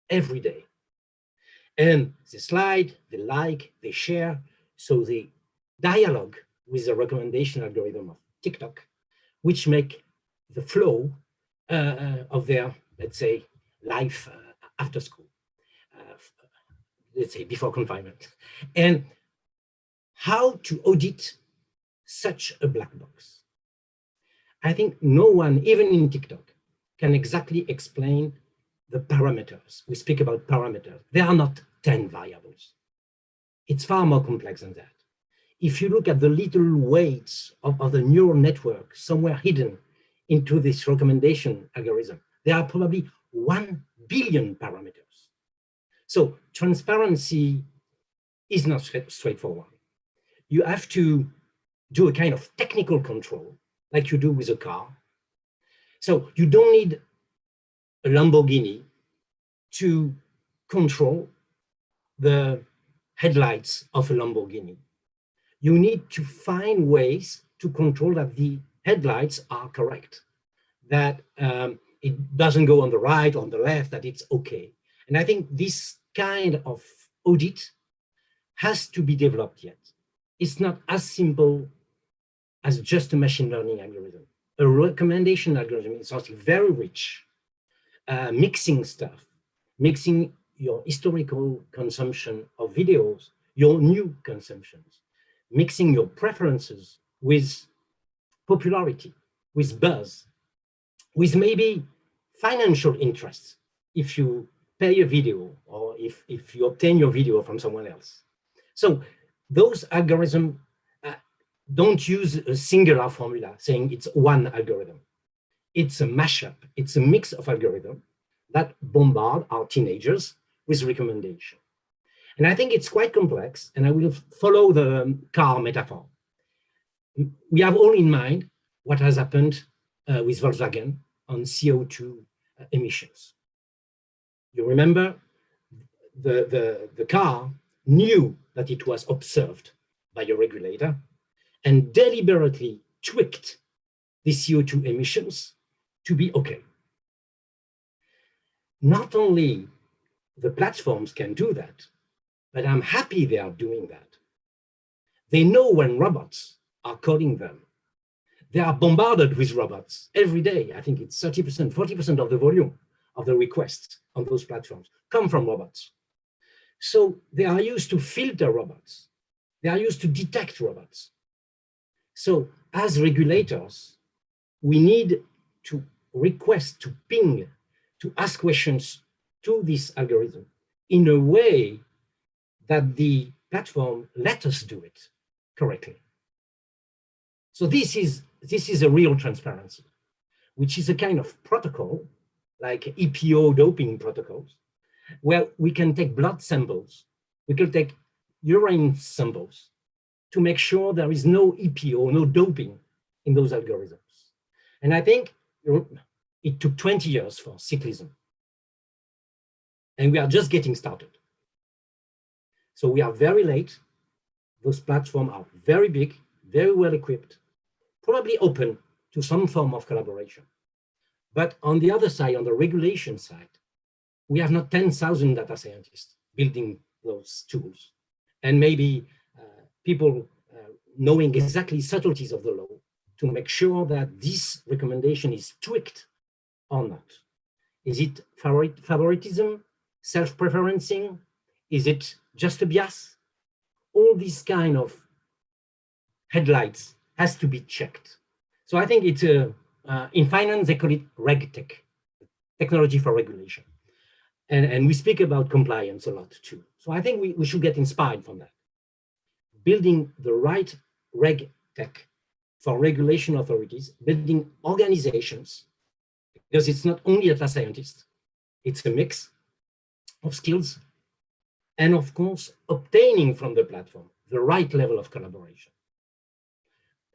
every day. And they slide, they like, they share, so they dialogue with the recommendation algorithm of TikTok, which make the flow of their, let's say, life after school, let's say before confinement. And how to audit such a black box? I think no one, even in TikTok, can exactly explain the parameters. We speak about parameters. They are not 10 variables. It's far more complex than that. If you look at the little weights of the neural network somewhere hidden into this recommendation algorithm, there are probably 1 billion parameters. So transparency is not straightforward. You have to do a kind of technical control like you do with a car. So you don't need a Lamborghini to control the headlights of a Lamborghini. You need to find ways to control that the headlights are correct, that it doesn't go on the right, on the left, that it's okay. And I think this kind of audit has to be developed yet. It's not as simple as just a machine learning algorithm. A recommendation algorithm is something very rich, mixing stuff, mixing your historical consumption of videos, your new consumptions, mixing your preferences with popularity, with buzz, with maybe financial interests if you pay a video or if you obtain your video from someone else. So those algorithms don't use a singular formula saying it's one algorithm. It's a mashup. It's a mix of algorithms that bombard our teenagers with recommendation. And I think it's quite complex, and I will follow the car metaphor. We have all in mind what has happened with Volkswagen on CO2 emissions. You remember the car knew that it was observed by a regulator and deliberately tweaked the CO2 emissions to be okay. Not only the platforms can do that, but I'm happy they are doing that. They know when robots are calling them. They are bombarded with robots every day. I think it's 30%, 40% of the volume of the requests on those platforms come from robots. So they are used to filter robots. They are used to detect robots. So as regulators, we need to request, to ping, to ask questions to this algorithm in a way that the platform let us do it correctly. So this is a real transparency, which is a kind of protocol, like EPO doping protocols, where we can take blood samples, we can take urine samples to make sure there is no EPO, no doping in those algorithms. And I think it took 20 years for cyclism. And we are just getting started. So we are very late. Those platforms are very big, very well equipped, probably open to some form of collaboration. But on the other side, on the regulation side, we have not 10,000 data scientists building those tools. And maybe people knowing exactly subtleties of the law to make sure that this recommendation is tweaked or not. Is it favoritism, self-preferencing? Is it just a bias? All these kind of headlights has to be checked. So I think it's in finance, they call it RegTech, technology for regulation. And we speak about compliance a lot too. So I think we should get inspired from that. Building the right RegTech for regulation authorities, building organizations, because it's not only data scientists, it's a mix of skills, and of course, obtaining from the platform the right level of collaboration.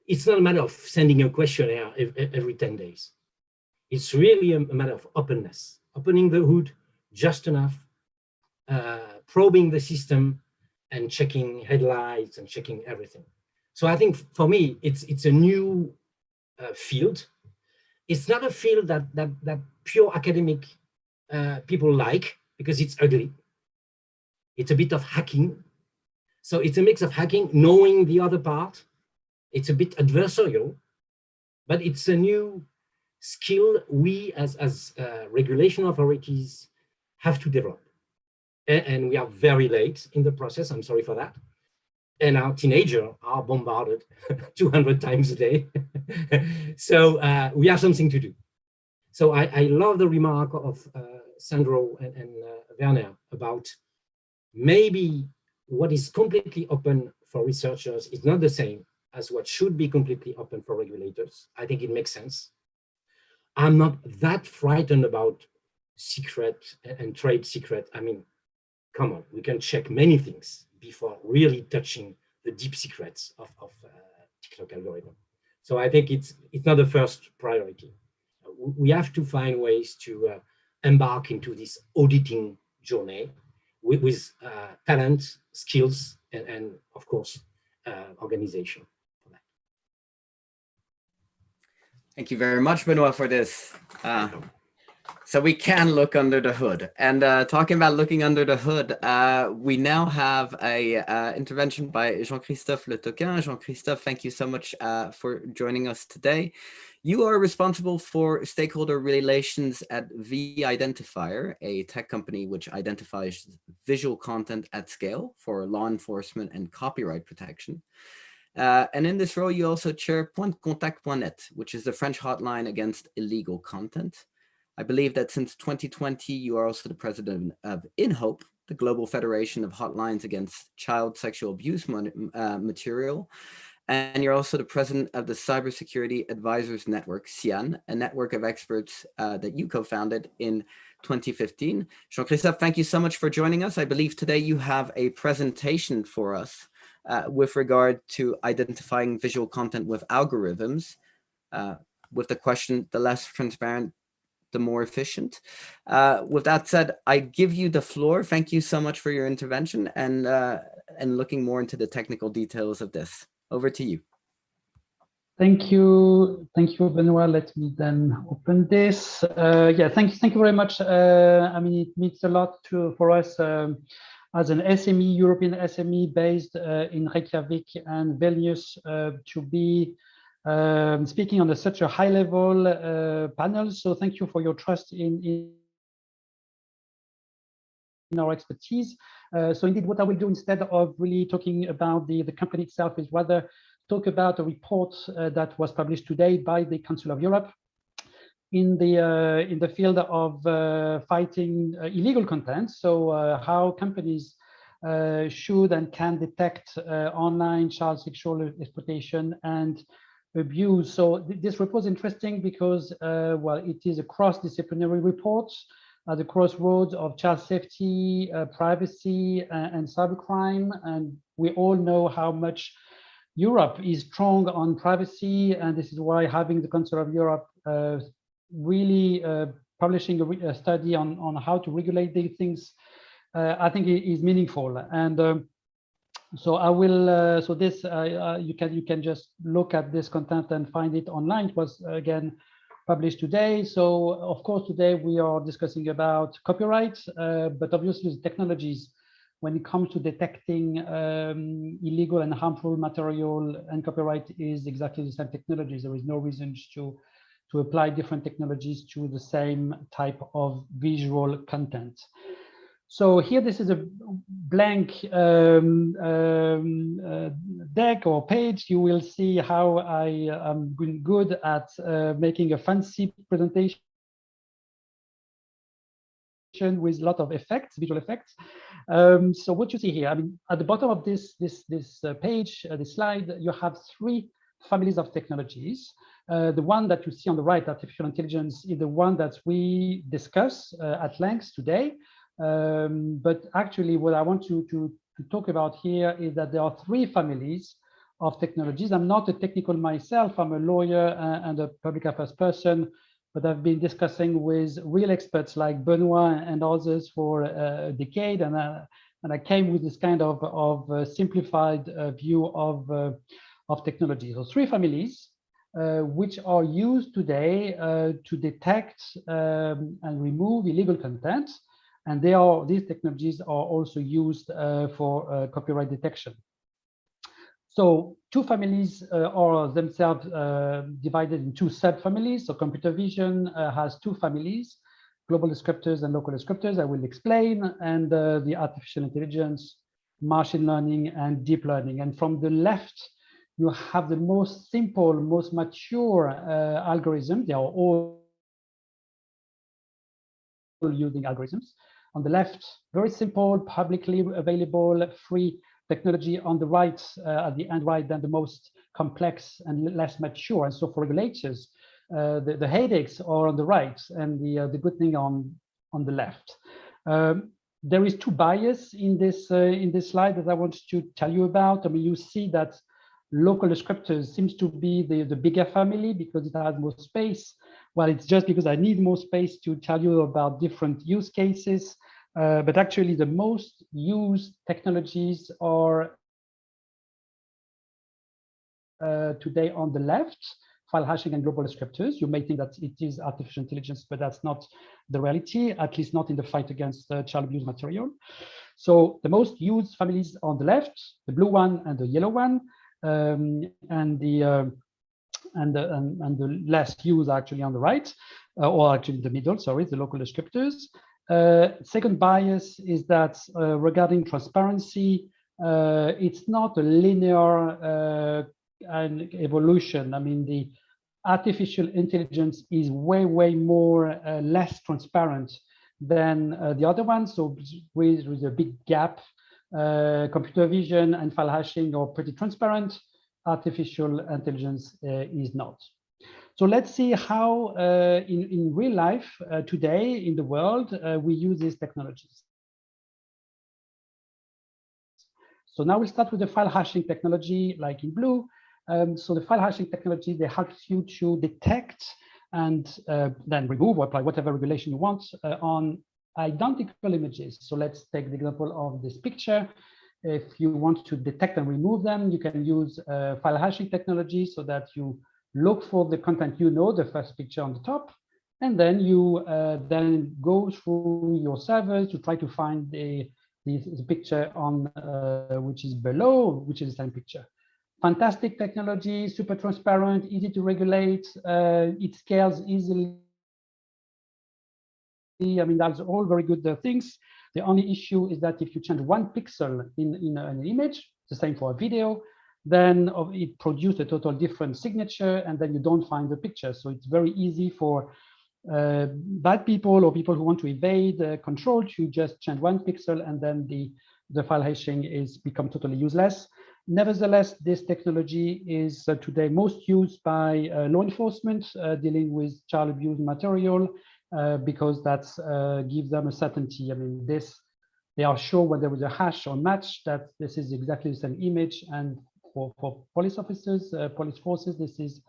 It's not a matter of sending a questionnaire every 10 days. It's really a matter of openness, opening the hood just enough, probing the system and checking headlights and checking everything. So I think for me, it's a new field. It's not a field that pure academic people like because it's ugly. It's a bit of hacking. So it's a mix of hacking, knowing the other part. It's a bit adversarial, but it's a new skill we as regulation authorities have to develop. And we are very late in the process, I'm sorry for that. And our teenagers are bombarded 200 times a day. So we have something to do. So I love the remark of Sandro and Werner about maybe what is completely open for researchers is not the same as what should be completely open for regulators. I think it makes sense. I'm not that frightened about secret and trade secret. I mean, come on, we can check many things before really touching the deep secrets of TikTok algorithm. So I think it's not the first priority. We have to find ways to embark into this auditing journey with talent, skills, and of course, organization. Thank you very much, Benoit, for this. So we can look under the hood. And talking about looking under the hood, we now have a intervention by Jean-Christophe Le Toquin. Jean-Christophe, thank you so much for joining us today. You are responsible for stakeholder relations at V-Identifier, a tech company which identifies visual content at scale for law enforcement and copyright protection. And in this role, you also chair pointdecontact.net, which is the French hotline against illegal content. I believe that since 2020, you are also the president of InHope, the Global Federation of Hotlines Against Child Sexual Abuse Material. And you're also the president of the Cybersecurity Advisors Network, CIAN, a network of experts that you co-founded in 2015. Jean-Christophe, thank you so much for joining us. I believe today you have a presentation for us with regard to identifying visual content with algorithms, with the question, the less transparent, the more efficient. With that said, I give you the floor. Thank you so much for your intervention and looking more into the technical details of this. Over to you. Thank you, Benoit. Let me then open this. Yeah, thank you very much. I mean, it means a lot for us as an SME, European SME based in Reykjavik and Vilnius to be speaking on such a high-level panel. So thank you for your trust in our expertise. So indeed, what I will do instead of really talking about the company itself is rather talk about a report that was published today by the Council of Europe in the field of fighting illegal content. So how companies should and can detect online child sexual exploitation and abuse. So this report is interesting because, well, it is a cross-disciplinary report at the crossroads of child safety, privacy, and cybercrime. And we all know how much Europe is strong on privacy, and this is why having the Council of Europe really publishing a study on how to regulate these things, I think it is meaningful. And so I will. So this you can just look at this content and find it online. It was again published today. So of course today we are discussing about copyright, but obviously the technologies when it comes to detecting illegal and harmful material and copyright is exactly the same technologies. There is no reason to apply different technologies to the same type of visual content. So here, this is a blank deck or page. You will see how I am good at making a fancy presentation with a lot of effects, visual effects. So what you see here, I mean, at the bottom of this page, this slide, you have three families of technologies. The one that you see on the right, artificial intelligence, is the one that we discuss at length today. But actually, what I want to talk about here is that there are three families of technologies. I'm not a technical myself. I'm a lawyer and a public affairs person, but I've been discussing with real experts like Benoit and others for a decade, and I came with this kind of simplified view of technology. So three families which are used today to detect and remove illegal content, and these technologies are also used for copyright detection. So two families are themselves divided in two subfamilies. So computer vision has two families, global descriptors and local descriptors, I will explain, and the artificial intelligence, machine learning, and deep learning. And from the left, you have the most simple, most mature algorithms. They are all using algorithms. On the left, very simple, publicly available, free technology. On the right, at the end right, then the most complex and less mature. And so for regulators, the headaches are on the right and the good thing on the left. There is two bias in this slide that I want to tell you about. I mean, you see that local descriptors seems to be the bigger family because it has more space. Well, it's just because I need more space to tell you about different use cases. But actually, the most used technologies are today on the left, file hashing and global descriptors. You may think that it is artificial intelligence, but that's not the reality, at least not in the fight against child abuse material. So the most used families on the left, the blue one and the yellow one, and the less used actually on the right, or actually the middle, sorry, the local descriptors. Second bias is that regarding transparency, it's not a linear evolution. I mean, the artificial intelligence is way more less transparent than the other one. So with a big gap, computer vision and file hashing are pretty transparent. Artificial intelligence is not. So let's see how in real life today in the world we use these technologies. So now we'll start with the file hashing technology, like in blue. So the file hashing technology, they help you to detect and then remove or apply whatever regulation you want on identical images. So let's take the example of this picture. If you want to detect and remove them, you can use file hashing technology so that you look for the content, the first picture on the top, and then you then go through your servers to try to find the picture on which is below, which is the same picture. Fantastic technology, super transparent, easy to regulate. It scales easily. I mean, that's all very good things. The only issue is that if you change 1 pixel in an image, the same for a video, then it produces a total different signature, and then you don't find the picture. So it's very easy for bad people or people who want to evade control to just change 1 pixel, and then the file hashing is become totally useless. Nevertheless, this technology is today most used by law enforcement dealing with child abuse material because that gives them a certainty. I mean, they are sure when there is a hash or match that this is exactly the same image, and for police officers, police forces, this is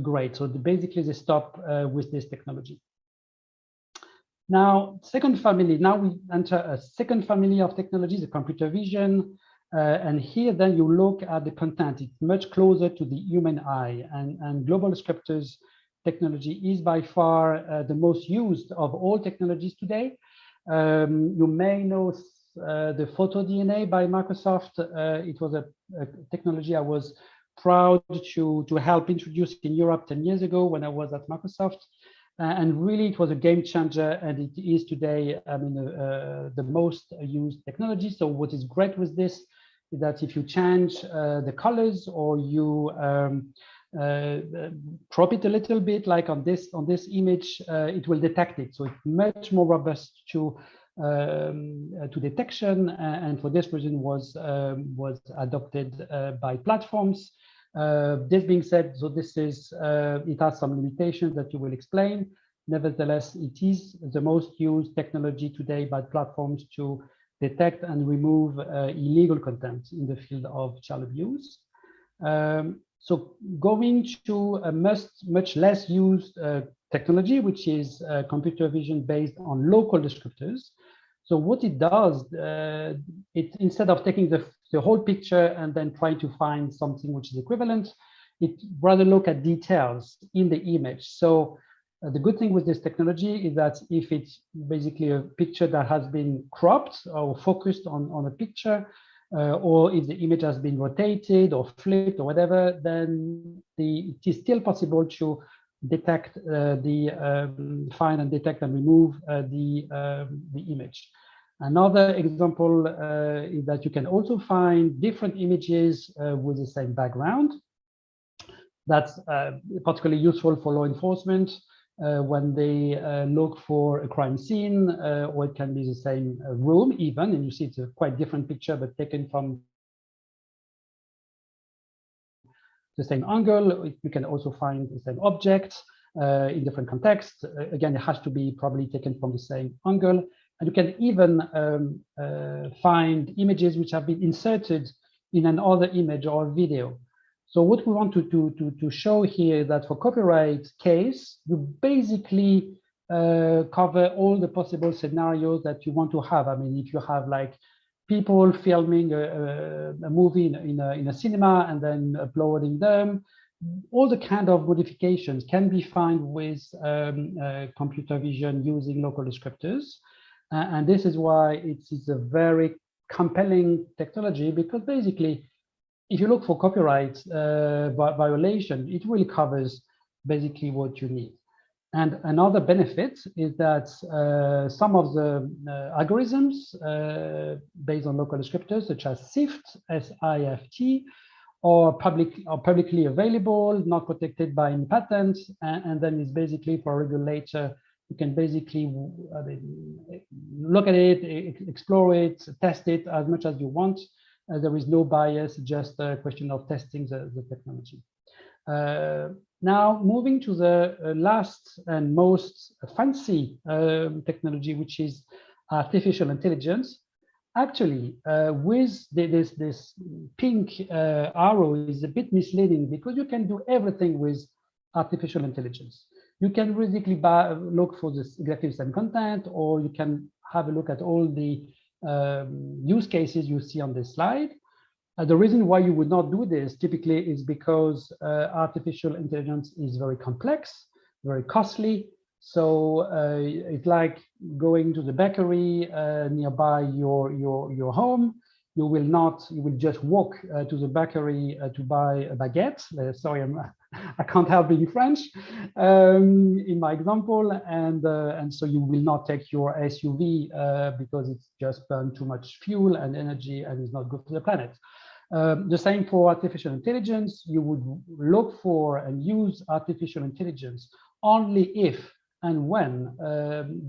great. So basically they stop with this technology. Now, second family, now we enter a second family of technologies, the computer vision. And here then you look at the content. It's much closer to the human eye, and global descriptors technology is by far the most used of all technologies today. You may know the photo DNA by Microsoft. It was a technology I was proud to help introduce in Europe 10 years ago when I was at Microsoft. And really, it was a game changer, and it is today, I mean, the most used technology. So what is great with this is that if you change the colors or you crop it a little bit, like on this image, it will detect it. So it's much more robust to detection, and for this reason was adopted by platforms. This being said, so this is it has some limitations that you will explain. Nevertheless, it is the most used technology today by platforms to detect and remove illegal content in the field of child abuse. So going to a much less used technology, which is computer vision based on local descriptors. So what it does, it instead of taking the whole picture and then trying to find something which is equivalent, it rather look at details in the image. So the good thing with this technology is that if it's basically a picture that has been cropped or focused on a picture, or if the image has been rotated or flipped or whatever, then it is still possible to detect find and detect and remove the image. Another example is that you can also find different images with the same background. That's particularly useful for law enforcement when they look for a crime scene, or it can be the same room even, and you see it's a quite different picture, but taken from the same angle. You can also find the same object in different contexts. Again, it has to be probably taken from the same angle. And you can even find images which have been inserted in another image or video. So what we want to show here is that for copyright case, you basically cover all the possible scenarios that you want to have. I mean, if you have like people filming a movie in a cinema and then uploading them, all the kind of modifications can be found with computer vision using local descriptors. And this is why it's a very compelling technology, because basically, if you look for copyright violation, it really covers basically what you need. And another benefit is that some of the algorithms based on local descriptors, such as SIFT, S-I-F-T, are publicly available, not protected by any patents, and then it's basically for a regulator. You can basically look at it, explore it, test it as much as you want. There is no bias, just a question of testing the technology. Now, moving to the last and most fancy technology, which is artificial intelligence. Actually, with this pink arrow is a bit misleading, because you can do everything with artificial intelligence. You can basically look for this exactly the same content, or you can have a look at all the use cases you see on this slide. The reason why you would not do this typically is because artificial intelligence is very complex, very costly. So it's like going to the bakery nearby your home. You will just walk to the bakery to buy a baguette. Sorry, I can't help being French in my example, and so you will not take your SUV because it's just burned too much fuel and energy and is not good for the planet. The same for artificial intelligence. You would look for and use artificial intelligence only if and when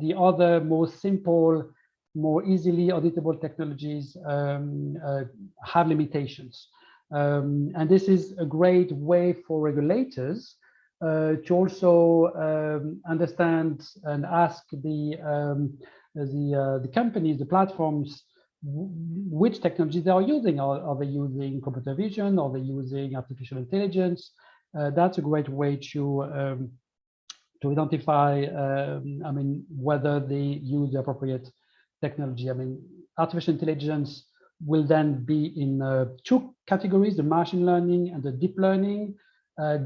the other more simple, more easily auditable technologies have limitations. And this is a great way for regulators to also understand and ask the companies, the platforms, which technologies they are using. Are they using computer vision? Are they using artificial intelligence? That's a great way to identify, I mean, whether they use the appropriate technology. I mean, artificial intelligence will then be in two categories, the machine learning and the deep learning.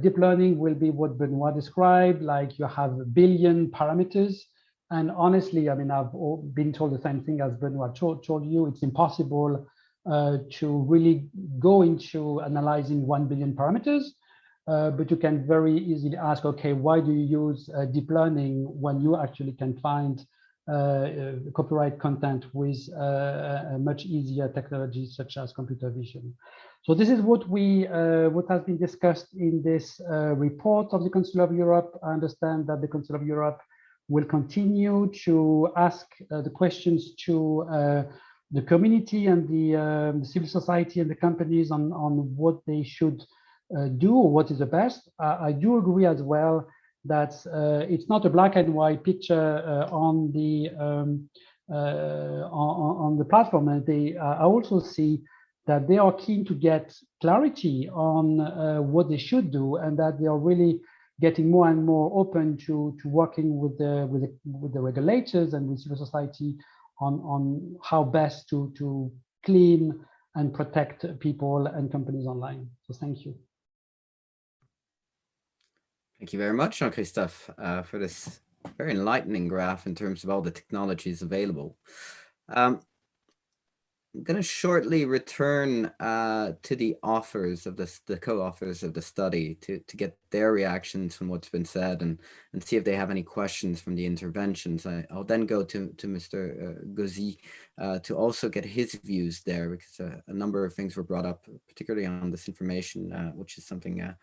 Deep learning will be what Benoit described, like you have a billion parameters. And honestly, I mean, I've been told the same thing as Benoit told you. It's impossible to really go into analyzing 1 billion parameters. But you can very easily ask, okay, why do you use deep learning when you actually can find copyright content with a much easier technology such as computer vision? So this is what has been discussed in this report of the Council of Europe. I understand that the Council of Europe will continue to ask the questions to the community and the civil society and the companies on what they should do, or what is the best. I do agree as well that it's not a black and white picture on the platform, and I also see that they are keen to get clarity on what they should do, and that they are really getting more and more open to working with the regulators and with civil society on how best to clean and protect people and companies online. So thank you. Thank you very much, Jean-Christophe, for this very enlightening graph in terms of all the technologies available. I'm going to shortly return to the authors of this, the co-authors of the study, to get their reactions from what's been said and see if they have any questions from the interventions. I'll then go to Mr. Gauzy to also get his views there, because a number of things were brought up, particularly on this information, which is something that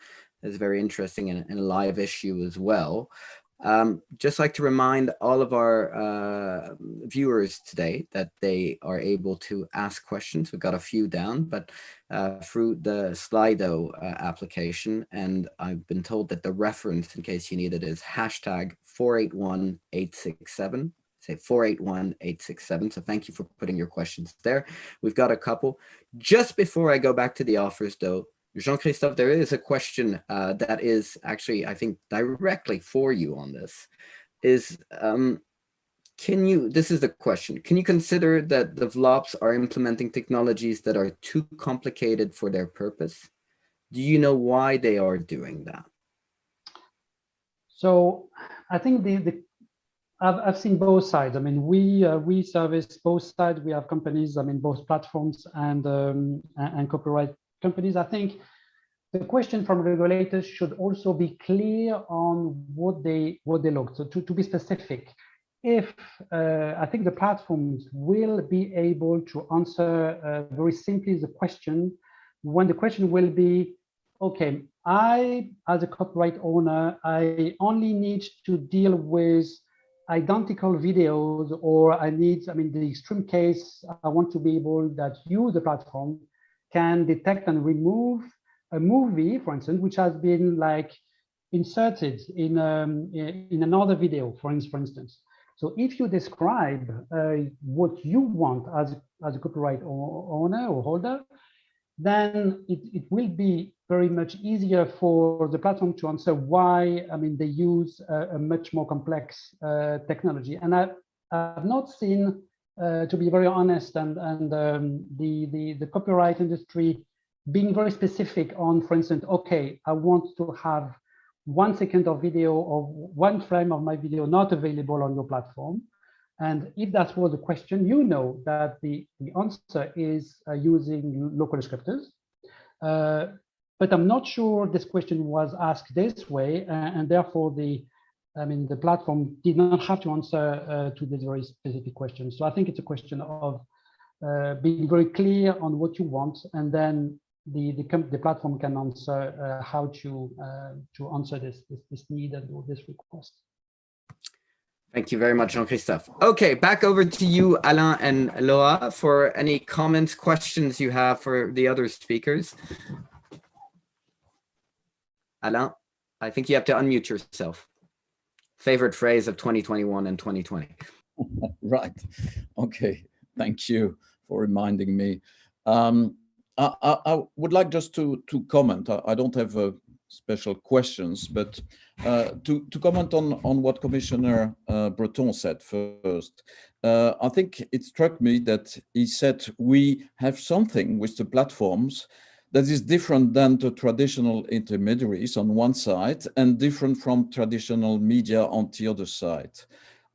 is very interesting and a live issue as well. Just like to remind all of our viewers today that they are able to ask questions. We've got a few down, but through the Slido application, and I've been told that the reference, in case you need it, is hashtag 481867. Say 481867. So thank you for putting your questions there. We've got a couple. Just before I go back to the authors, though, Jean-Christophe, there is a question that is actually, I think, directly for you on this. Is this is the question, can you consider that the VLOPs are implementing technologies that are too complicated for their purpose? Do you know why they are doing that? So I think I've seen both sides. I mean, we service both sides. We have companies, I mean, both platforms and copyright companies. I think the question from regulators should also be clear on what they look. So to be specific, if I think the platforms will be able to answer very simply the question, when the question will be, okay, I, as a copyright owner, I only need to deal with identical videos, or I mean, the extreme case, I want to be able that you, the platform, can detect and remove a movie, for instance, which has been like inserted in another video, for instance. So if you describe what you want as a copyright owner or holder, then it will be very much easier for the platform to answer why, I mean, they use a much more complex technology. And I've not seen to be very honest, and the copyright industry being very specific on, for instance, okay, I want to have 1 second of video or 1 frame of my video not available on your platform. And if that was the question, you know that the answer is using local descriptors. But I'm not sure this question was asked this way, and therefore the platform did not have to answer to this very specific question. So I think it's a question of being very clear on what you want, and then the platform can answer how to answer this need and this request. Thank you very much, Jean-Christophe. Okay, back over to you, Alain and Laura, for any comments, questions you have for the other speakers. Alain, I think you have to unmute yourself. Favorite phrase of 2021 and 2020. Right. Okay. Thank you for reminding me. I would like just to comment. I don't have special questions, but to comment on what Commissioner Breton said first. I think it struck me that he said we have something with the platforms that is different than the traditional intermediaries on one side and different from traditional media on the other side.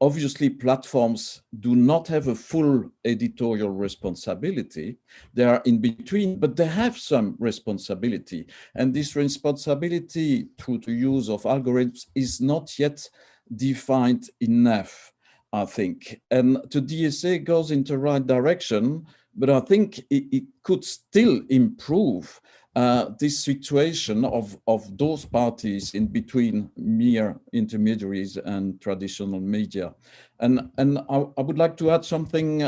Obviously, platforms do not have a full editorial responsibility. They are in between, but they have some responsibility. And this responsibility through the use of algorithms is not yet defined enough, I think. And the DSA goes in the right direction, but I think it could still improve this situation of those parties in between mere intermediaries and traditional media. And I would like to add something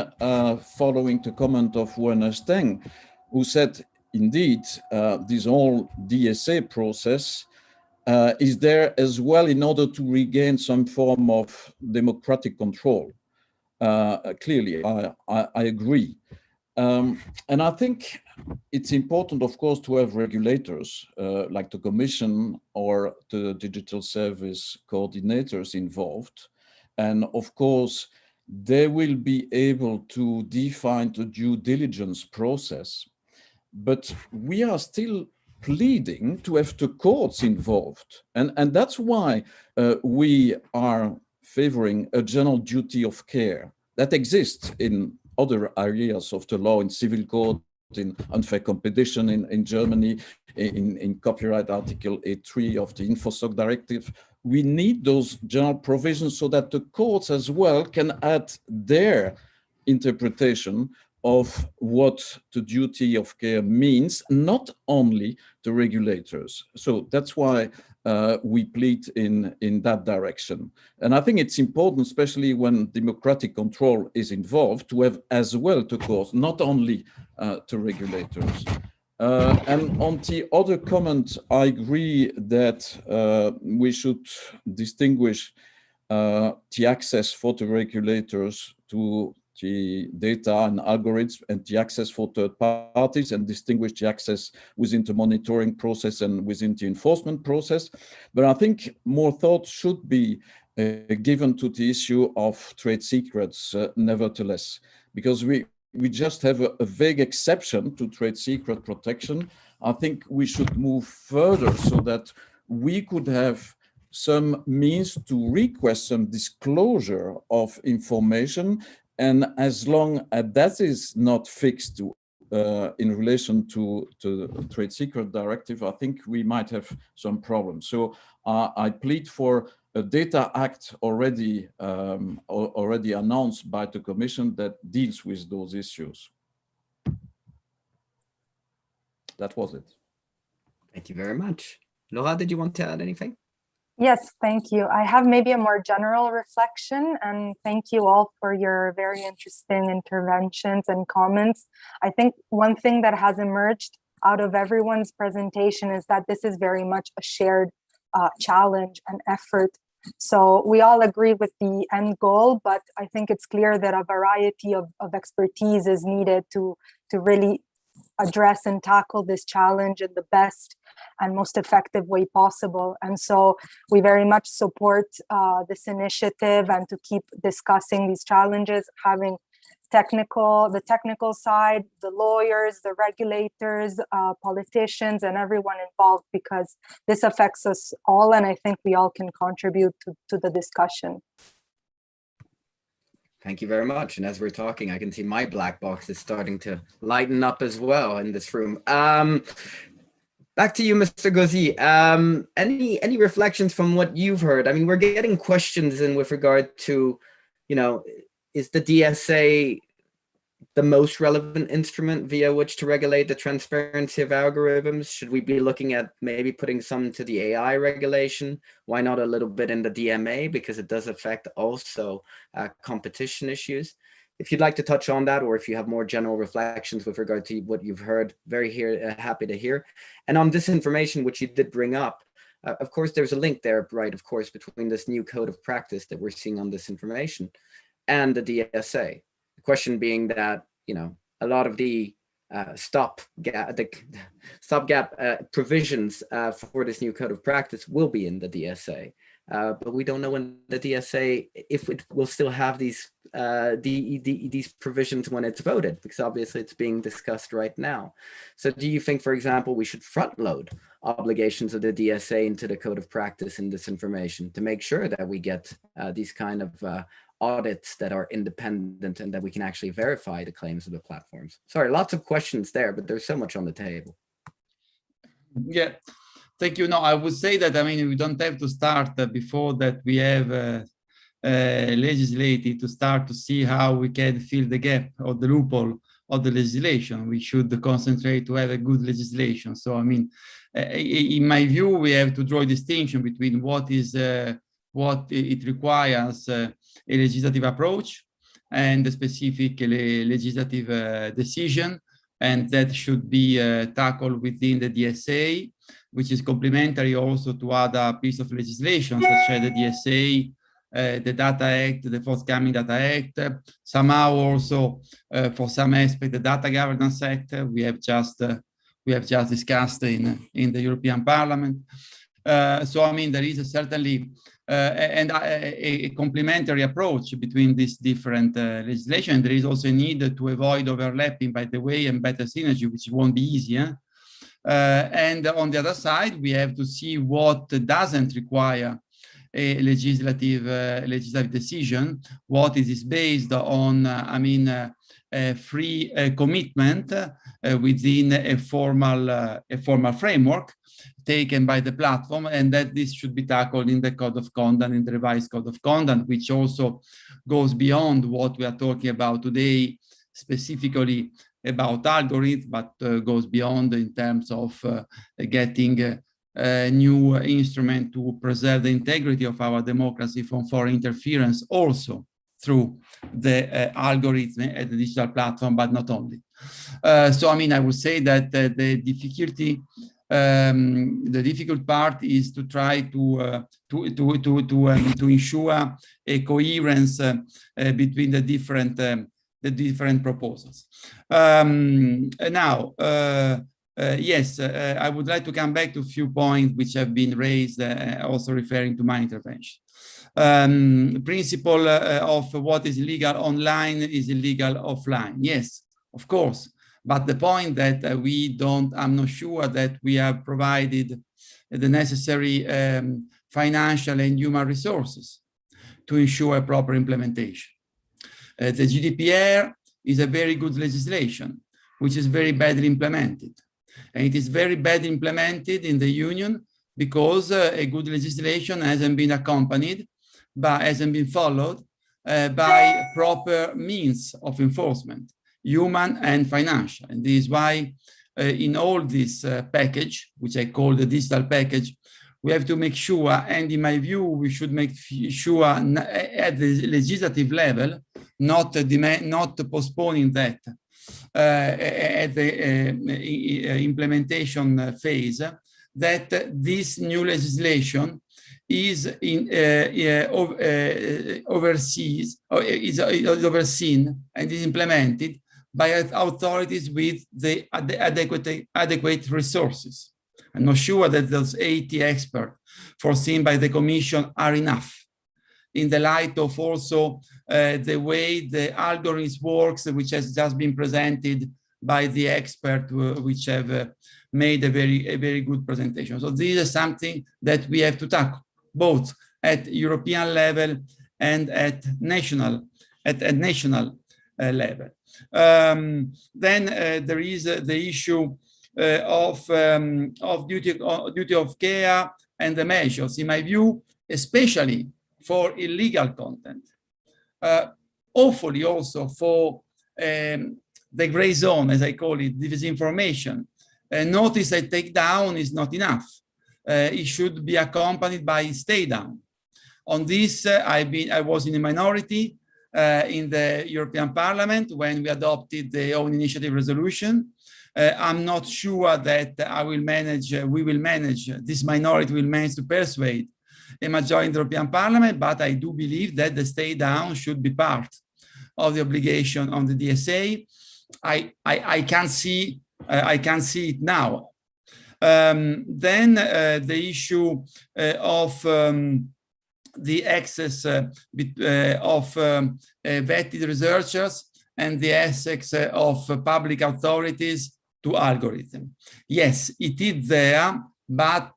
following the comment of Werner Steng, who said, indeed, this whole DSA process is there as well in order to regain some form of democratic control. Clearly, I agree. And I think it's important, of course, to have regulators like the Commission or the digital service coordinators involved. And of course, they will be able to define the due diligence process. But we are still pleading to have the courts involved. And that's why we are favoring a general duty of care that exists in other areas of the law, in civil court, in unfair competition in Germany, in copyright article 8.3 of the InfoSoc directive. We need those general provisions so that the courts as well can add their interpretation of what the duty of care means, not only the regulators. So that's why we plead in that direction. And I think it's important, especially when democratic control is involved, to have as well the courts, not only the regulators. And on the other comment, I agree that we should distinguish the access for the regulators to the data and algorithms and the access for third parties, and distinguish the access within the monitoring process and within the enforcement process. But I think more thought should be given to the issue of trade secrets, nevertheless, because we just have a vague exception to trade secret protection. I think we should move further so that we could have some means to request some disclosure of information. And as long as that is not fixed in relation to the Trade Secret Directive, I think we might have some problems. So I plead for a data act already announced by the Commission that deals with those issues. That was it. Thank you very much. Laura, did you want to add anything? Yes, thank you. I have maybe a more general reflection, and thank you all for your very interesting interventions and comments. I think one thing that has emerged out of everyone's presentation is that this is very much a shared challenge and effort. So we all agree with the end goal, but I think it's clear that a variety of expertise is needed to really address and tackle this challenge in the best and most effective way possible. And so we very much support this initiative and to keep discussing these challenges, having the technical side, the lawyers, the regulators, politicians, and everyone involved, because this affects us all, and I think we all can contribute to the discussion. Thank you very much. And as we're talking, I can see my black box is starting to lighten up as well in this room. Back to you, Mr. Gauzy. Any reflections from what you've heard? I mean, we're getting questions in with regard to, you know, is the DSA the most relevant instrument via which to regulate the transparency of algorithms? Should we be looking at maybe putting some to the AI regulation? Why not a little bit in the DMA? Because it does affect also competition issues. If you'd like to touch on that, or if you have more general reflections with regard to what you've heard, happy to hear. And on disinformation, which you did bring up, of course, there's a link there, right, of course, between this new code of practice that we're seeing on disinformation and the DSA. The question being that, you know, a lot of the stopgap provisions for this new code of practice will be in the DSA. But we don't know when the DSA, if it will still have these provisions when it's voted, because obviously it's being discussed right now. So do you think, for example, we should front load obligations of the DSA into the code of practice in disinformation to make sure that we get these kind of audits that are independent and that we can actually verify the claims of the platforms? Sorry, lots of questions there, but there's so much on the table. Yeah. Thank you. No, I would say that, I mean, we don't have to start before that we have legislated to start to see how we can fill the gap or the loophole of the legislation. We should concentrate to have a good legislation. So, I mean, in my view, we have to draw a distinction between what it requires a legislative approach and a specific legislative decision, and that should be tackled within the DSA, which is complementary also to other pieces of legislation, such as the DSA, the Data Act, the forthcoming Data Act, somehow also for some aspect the Data Governance Act we have just discussed in the European Parliament. So I mean, there is certainly a complementary approach between these different legislation. There is also a need to avoid overlapping, by the way, and better synergy, which won't be easy. And on the other side, we have to see what doesn't require a legislative decision, what it is based on, a free commitment within a formal framework taken by the platform, and that this should be tackled in the code of conduct, in the revised code of conduct, which also goes beyond what we are talking about today, specifically about algorithms, but goes beyond in terms of getting a new instrument to preserve the integrity of our democracy from foreign interference, also through the algorithm at the digital platform, but not only. So I mean, I would say that the difficult part is to try to ensure a coherence between the different proposals. Now, yes, I would like to come back to a few points which have been raised, also referring to my intervention. Principle of what is illegal online is illegal offline. Yes, of course. But the point that I'm not sure that we have provided the necessary financial and human resources to ensure a proper implementation. The GDPR is a very good legislation, which is very badly implemented. And it is very badly implemented in the Union because a good legislation hasn't been accompanied, but hasn't been followed by proper means of enforcement, human and financial. And this is why in all this package, which I call the digital package, we have to make sure, and in my view, we should make sure at the legislative level, not postponing that at the implementation phase, that this new legislation is overseen and is implemented by authorities with the adequate resources. I'm not sure that those 80 experts foreseen by the Commission are enough. in the light of also the way the algorithms works, which has just been presented by the expert, which have made a very good presentation. So this is something that we have to tackle, both at European level and at national level. Then there is the issue of duty of care and the measures, in my view, especially for illegal content. Hopefully also for the gray zone, as I call it, disinformation. Notice that takedown is not enough. It should be accompanied by stay down. On this, I was in a minority in the European Parliament when we adopted the own initiative resolution. I'm not sure that we will manage, this minority will manage to persuade a majority in the European Parliament, but I do believe that the stay down should be part of the obligation on the DSA. I can't see it now. Then the issue of the access of vetted researchers and the access of public authorities to algorithm. Yes, it is there, but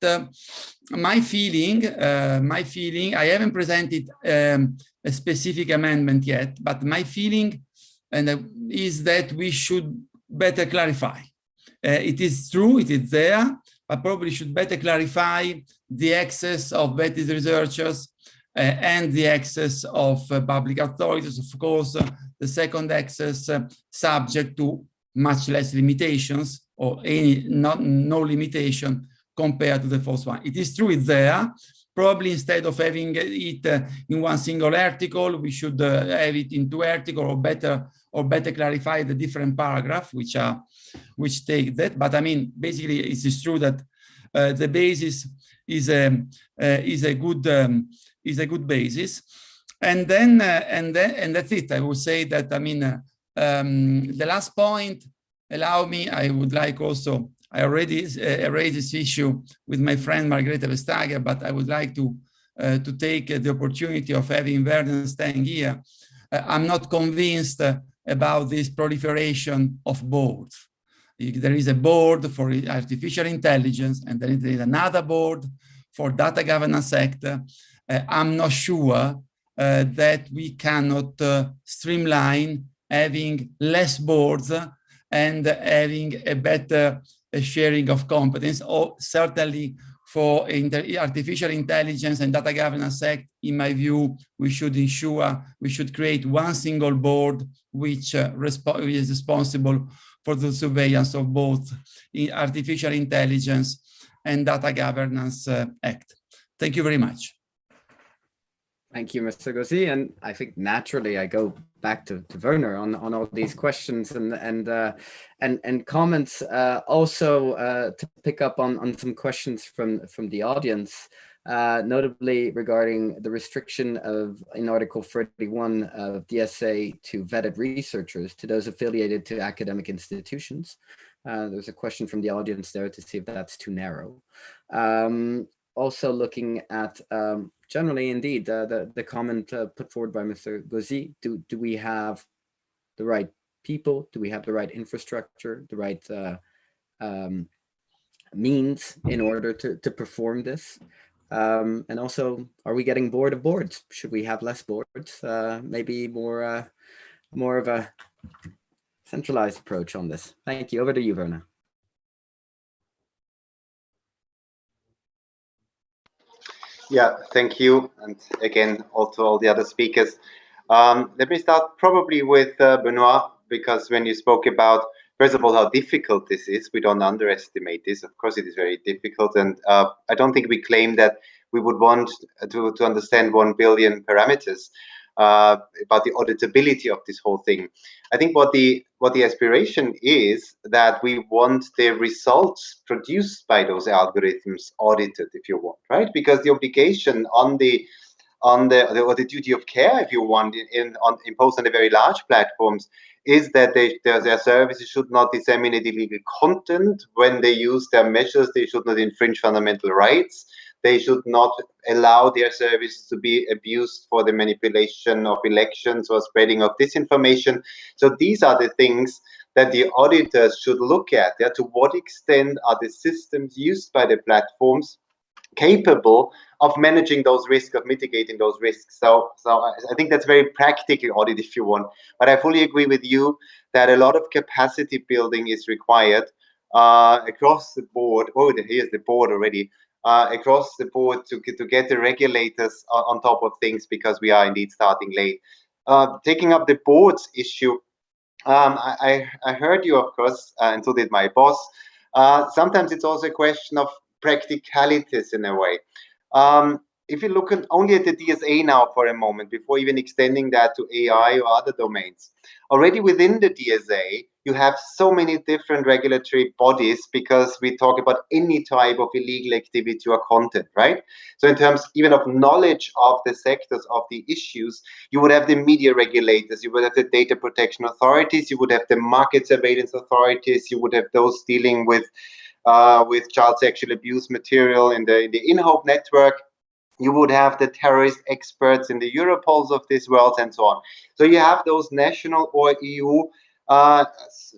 my feeling, I haven't presented a specific amendment yet, but my feeling is that we should better clarify. It is true, it is there, but probably should better clarify the access of vetted researchers and the access of public authorities. Of course, the second access subject to much less limitations or no limitation compared to the first one. It is true it's there. Probably instead of having it in one single article, we should have it in two articles or better clarify the different paragraphs which take that. But I mean, basically, it is true that the basis is a good basis, and that's it. I would say that, I mean, the last point. Allow me. I would like also. I already raised this issue with my friend Margrethe Vestager, but I would like to take the opportunity of having Vernon staying here. I'm not convinced about this proliferation of boards. There is a board for artificial intelligence, and then there is another board for data governance sector. I'm not sure that we cannot streamline having less boards and having a better sharing of competence, or certainly for artificial intelligence and data governance sector. In my view, we should create one single board which is responsible for the surveillance of both artificial intelligence and data governance act. Thank you very much. Thank you, Mr. Gozzi. And I think naturally I go back to Werner on all these questions and comments. Also to pick up on some questions from the audience, notably regarding the restriction in Article 31 of DSA to vetted researchers, to those affiliated to academic institutions. There's a question from the audience there to see if that's too narrow. Also looking at generally, indeed, the comment put forward by Mr. Gozzi, do we have the right people? Do we have the right infrastructure, the right means in order to perform this? And also, are we getting bored of boards? Should we have less boards? Maybe more of a centralized approach on this. Thank you. Over to you, Werner. Yeah, thank you. And again, also all the other speakers. Let me start probably with Benoit, because when you spoke about, first of all, how difficult this is, we don't underestimate this. Of course, it is very difficult. And I don't think we claim that we would want to understand 1 billion parameters about the auditability of this whole thing. I think what the aspiration is that we want the results produced by those algorithms audited, if you want, right? Because the obligation or the duty of care, if you want, imposed on the very large platforms, is that their services should not disseminate illegal content when they use their measures. They should not infringe fundamental rights. They should not allow their services to be abused for the manipulation of elections or spreading of disinformation. So these are the things that the auditors should look at. Yeah? To what extent are the systems used by the platforms capable of managing those risks, of mitigating those risks? So I think that's very practical audit if you want. But I fully agree with you that a lot of capacity building is required across the board. Oh, here's the board already. Across the board to get the regulators on top of things, because we are indeed starting late. Taking up the board's issue, I heard you, of course, and so did my boss. Sometimes it's also a question of practicalities in a way. If you look only at the DSA now for a moment, before even extending that to AI or other domains, already within the DSA, you have so many different regulatory bodies, because we talk about any type of illegal activity or content, right? So in terms even of knowledge of the sectors, of the issues, you would have the media regulators, you would have the data protection authorities, you would have the market surveillance authorities, you would have those dealing with child sexual abuse material in the InHope network. You would have the terrorist experts in the Europols of this world, and so on. So you have those national or EU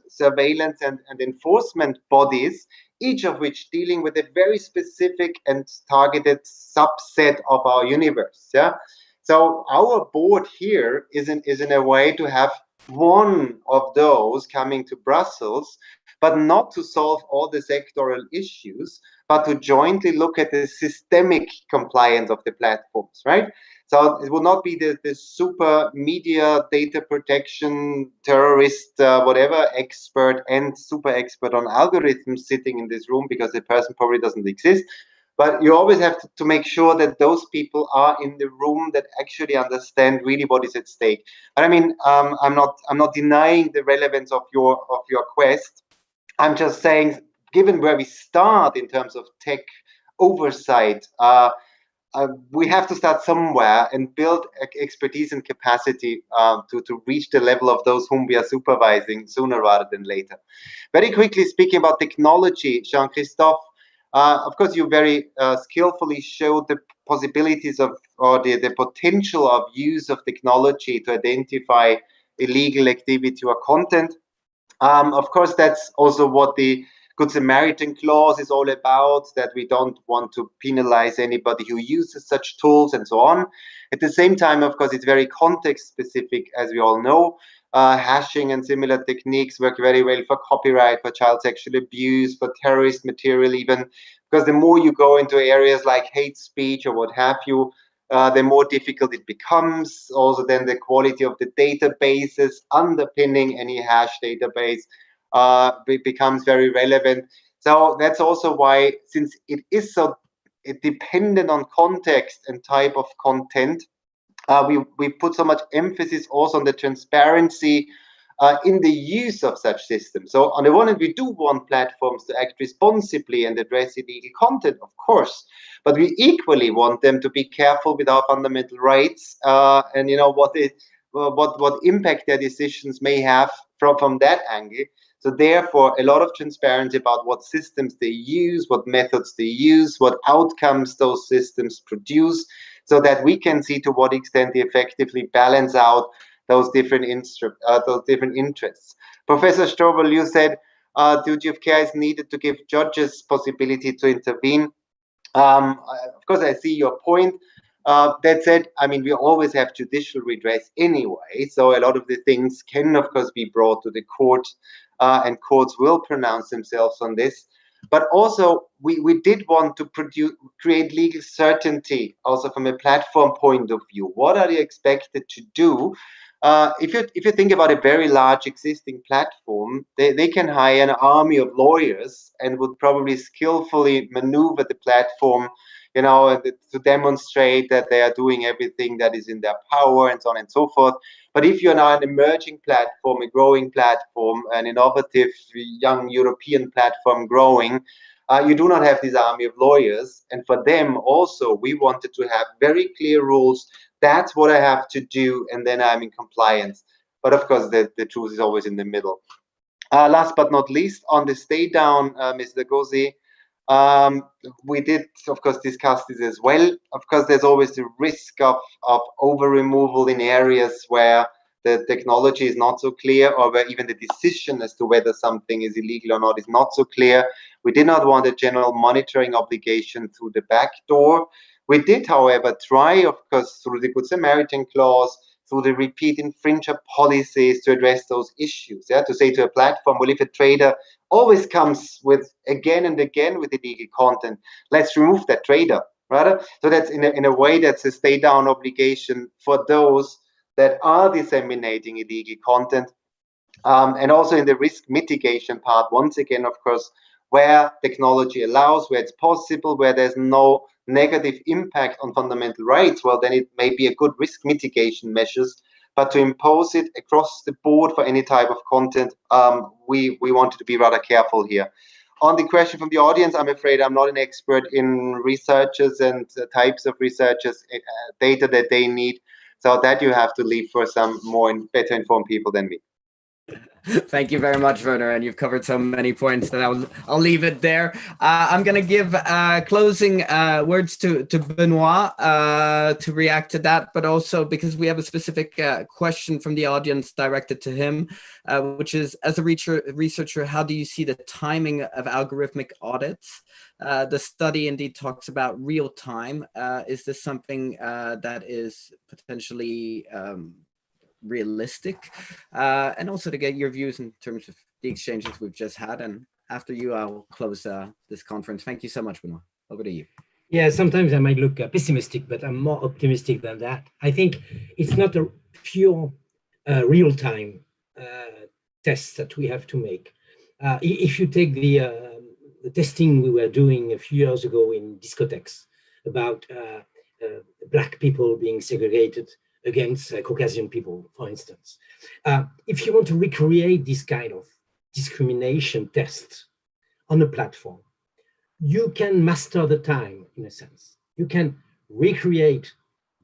surveillance and enforcement bodies, each of which dealing with a very specific and targeted subset of our universe. Yeah. So our board here is in a way to have one of those coming to Brussels, but not to solve all the sectoral issues, but to jointly look at the systemic compliance of the platforms, right? So it will not be the super media data protection terrorist, whatever expert and super expert on algorithms sitting in this room, because the person probably doesn't exist. But you always have to make sure that those people are in the room that actually understand really what is at stake. But I mean, I'm not denying the relevance of your quest. I'm just saying, given where we start in terms of tech oversight, we have to start somewhere and build expertise and capacity to reach the level of those whom we are supervising sooner rather than later. Very quickly speaking about technology, Jean-Christophe, of course, you very skillfully showed the possibilities of, or the potential of use of technology to identify illegal activity or content. Of course, that's also what the Good Samaritan clause is all about, that we don't want to penalize anybody who uses such tools and so on. At the same time, of course, it's very context specific, as we all know. Hashing and similar techniques work very well for copyright, for child sexual abuse, for terrorist material even, because the more you go into areas like hate speech or what have you, the more difficult it becomes. Also then the quality of the databases underpinning any hash database becomes very relevant. So that's also why, since it is so dependent on context and type of content, we put so much emphasis also on the transparency in the use of such systems. So on the one hand, we do want platforms to act responsibly and address illegal content, of course, but we equally want them to be careful with our fundamental rights and what impact their decisions may have from that angle. So therefore, a lot of transparency about what systems they use, what methods they use, what outcomes those systems produce, so that we can see to what extent they effectively balance out those different interests. Professor Strobel, you said duty of care is needed to give judges possibility to intervene. Of course, I see your point. That said, I mean, we always have judicial redress anyway, so a lot of the things can, of course, be brought to the court, and courts will pronounce themselves on this. But also, we did want to create legal certainty, also from a platform point of view. What are they expected to do? If you think about a very large existing platform, they can hire an army of lawyers and would probably skillfully maneuver the platform, to demonstrate that they are doing everything that is in their power and so on and so forth. But if you're now an emerging platform, a growing platform, an innovative young European platform growing, you do not have this army of lawyers. And for them also, we wanted to have very clear rules. That's what I have to do, and then I'm in compliance. But of course, the truth is always in the middle. Last but not least, on the stay down, Mr. Gauzy, We did, of course, discuss this as well. Of course, there's always the risk of over removal in areas where the technology is not so clear, or where even the decision as to whether something is illegal or not is not so clear. We did not want a general monitoring obligation through the back door. We did, however, try, of course, through the Good Samaritan clause, through the repeat infringer policies, to address those issues. Yeah, to say to a platform, well, if a trader always comes with again and again with illegal content, let's remove that trader, right? So that's in a way that's a stay down obligation for those that are disseminating illegal content. And also in the risk mitigation part, once again, of course, where technology allows, where it's possible, where there's no negative impact on fundamental rights, well, then it may be a good risk mitigation measures. But to impose it across the board for any type of content, we wanted to be rather careful here. On the question from the audience, I'm afraid I'm not an expert in researchers and types of researchers, data that they need. So that you have to leave for some more better informed people than me. Thank you very much, Werner, and you've covered so many points that I'll leave it there. I'm going to give closing words to Benoit to react to that, but also because we have a specific question from the audience directed to him, which is, as a researcher, how do you see the timing of algorithmic audits? The study indeed talks about real time. Is this something that is potentially realistic, and also to get your views in terms of the exchanges we've just had? And after you, I'll close this conference. Thank you so much, Benoit. Over to you. Yeah, sometimes I might look pessimistic, but I'm more optimistic than that. I think it's not a pure real-time test that we have to make. If you take the testing we were doing a few years ago in discotheques about Black people being segregated against Caucasian people, for instance. If you want to recreate this kind of discrimination test on a platform, you can master the time, in a sense. You can recreate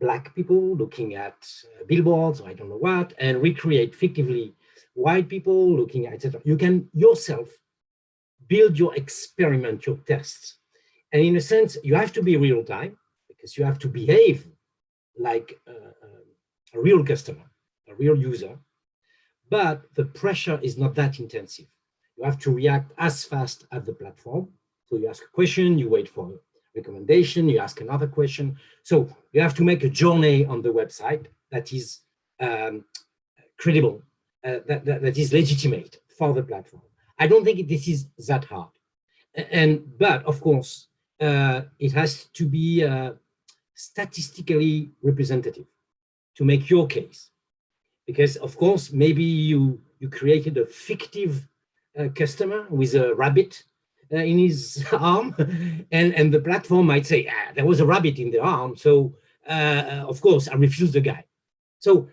Black people looking at billboards, or I don't know what, and recreate fictively white people looking at, etc. You can yourself build your experiment, your tests. And in a sense, you have to be real time, because you have to behave like a real customer, a real user, but the pressure is not that intensive. You have to react as fast as the platform. So you ask a question, you wait for a recommendation, you ask another question. So you have to make a journey on the website that is credible, that is legitimate for the platform. I don't think this is that hard. But of course, it has to be statistically representative to make your case, because of course maybe you created a fictive customer with a rabbit in his arm, and the platform might say, there was a rabbit in the arm, so of course I refuse the guy. So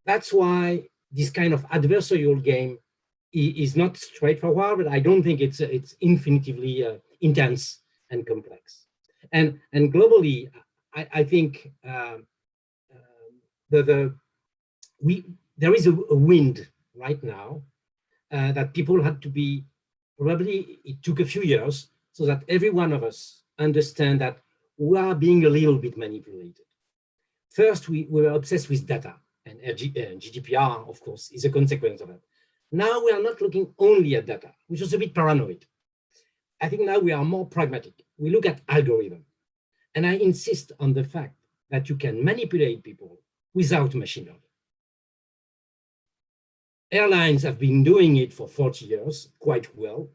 that's why this kind of adversarial game is not straightforward, but I don't think it's infinitively intense and complex. And globally, I think there is a wind right now that people had to be, probably it took a few years so that every one of us understand that we are being a little bit manipulated. First, we were obsessed with data, and GDPR, of course, is a consequence of it. Now we are not looking only at data, which is a bit paranoid. I think now we are more pragmatic. We look at algorithm. And I insist on the fact that you can manipulate people without machine learning. Airlines have been doing it for 40 years quite well,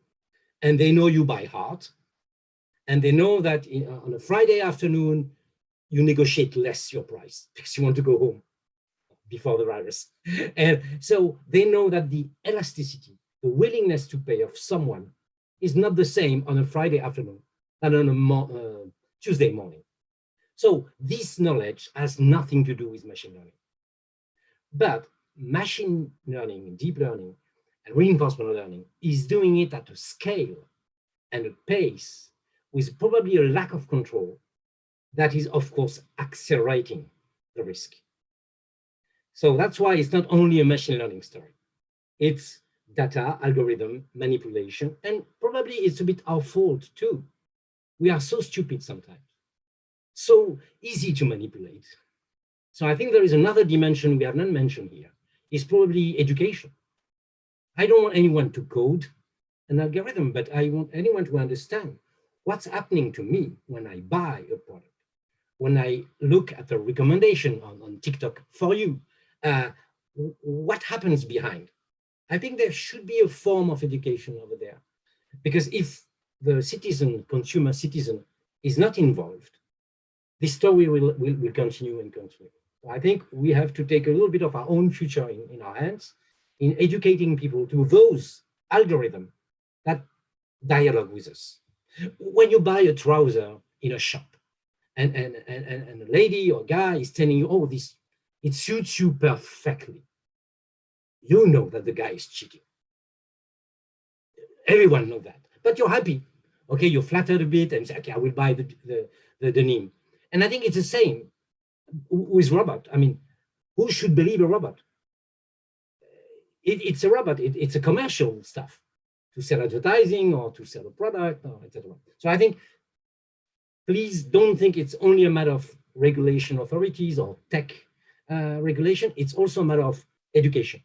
and they know you by heart. And they know that on a Friday afternoon, you negotiate less your price because you want to go home before the virus. And so they know that the elasticity, the willingness to pay of someone is not the same on a Friday afternoon than on a Tuesday morning. So this knowledge has nothing to do with machine learning. But machine learning, deep learning, and reinforcement learning is doing it at a scale and a pace with probably a lack of control that is, of course, accelerating the risk. So that's why it's not only a machine learning story. It's data, algorithm, manipulation, and probably it's a bit our fault too, we are so stupid sometimes, so easy to manipulate. So I think there is another dimension we have not mentioned here, is probably education. I don't want anyone to code an algorithm, but I want anyone to understand what's happening to me when I buy a product, when I look at the recommendation on TikTok for you, what happens behind. I think there should be a form of education over there, because if the citizen, consumer citizen, is not involved, this story will continue and continue. I think we have to take a little bit of our own future in our hands, in educating people to those algorithms that dialogue with us. When you buy a trouser in a shop, and a lady or guy is telling you, oh, this, it suits you perfectly, you know that the guy is cheating. Everyone knows that, but you're happy. Okay, you're flattered a bit and say, okay, I will buy the denim. And I think it's the same with robot. I mean, who should believe a robot? It's a robot. It's a commercial stuff to sell advertising or to sell a product, or etc. So I think, please don't think it's only a matter of regulation authorities or tech regulation. It's also a matter of education.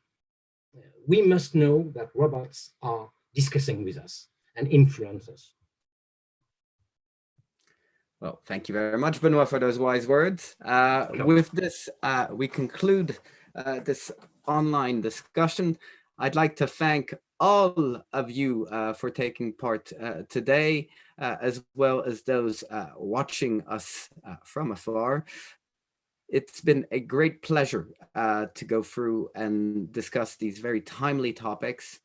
We must know that robots are discussing with us and influence us. Well, thank you very much, Benoit, for those wise words. With this, we conclude this online discussion. I'd like to thank all of you for taking part today, as well as those watching us from afar. It's been a great pleasure to go through and discuss these very timely topics.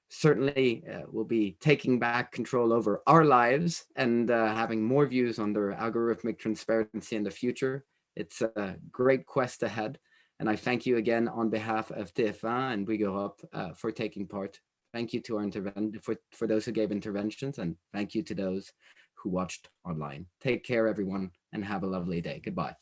Certainly, we'll be taking back control over our lives and having more views on their algorithmic transparency in the future. It's a great quest ahead. And I thank you again on behalf of TF1 and Europe for taking part. Thank you to our for those who gave interventions, and thank you to those who watched online. Take care, everyone, and have a lovely day. Goodbye.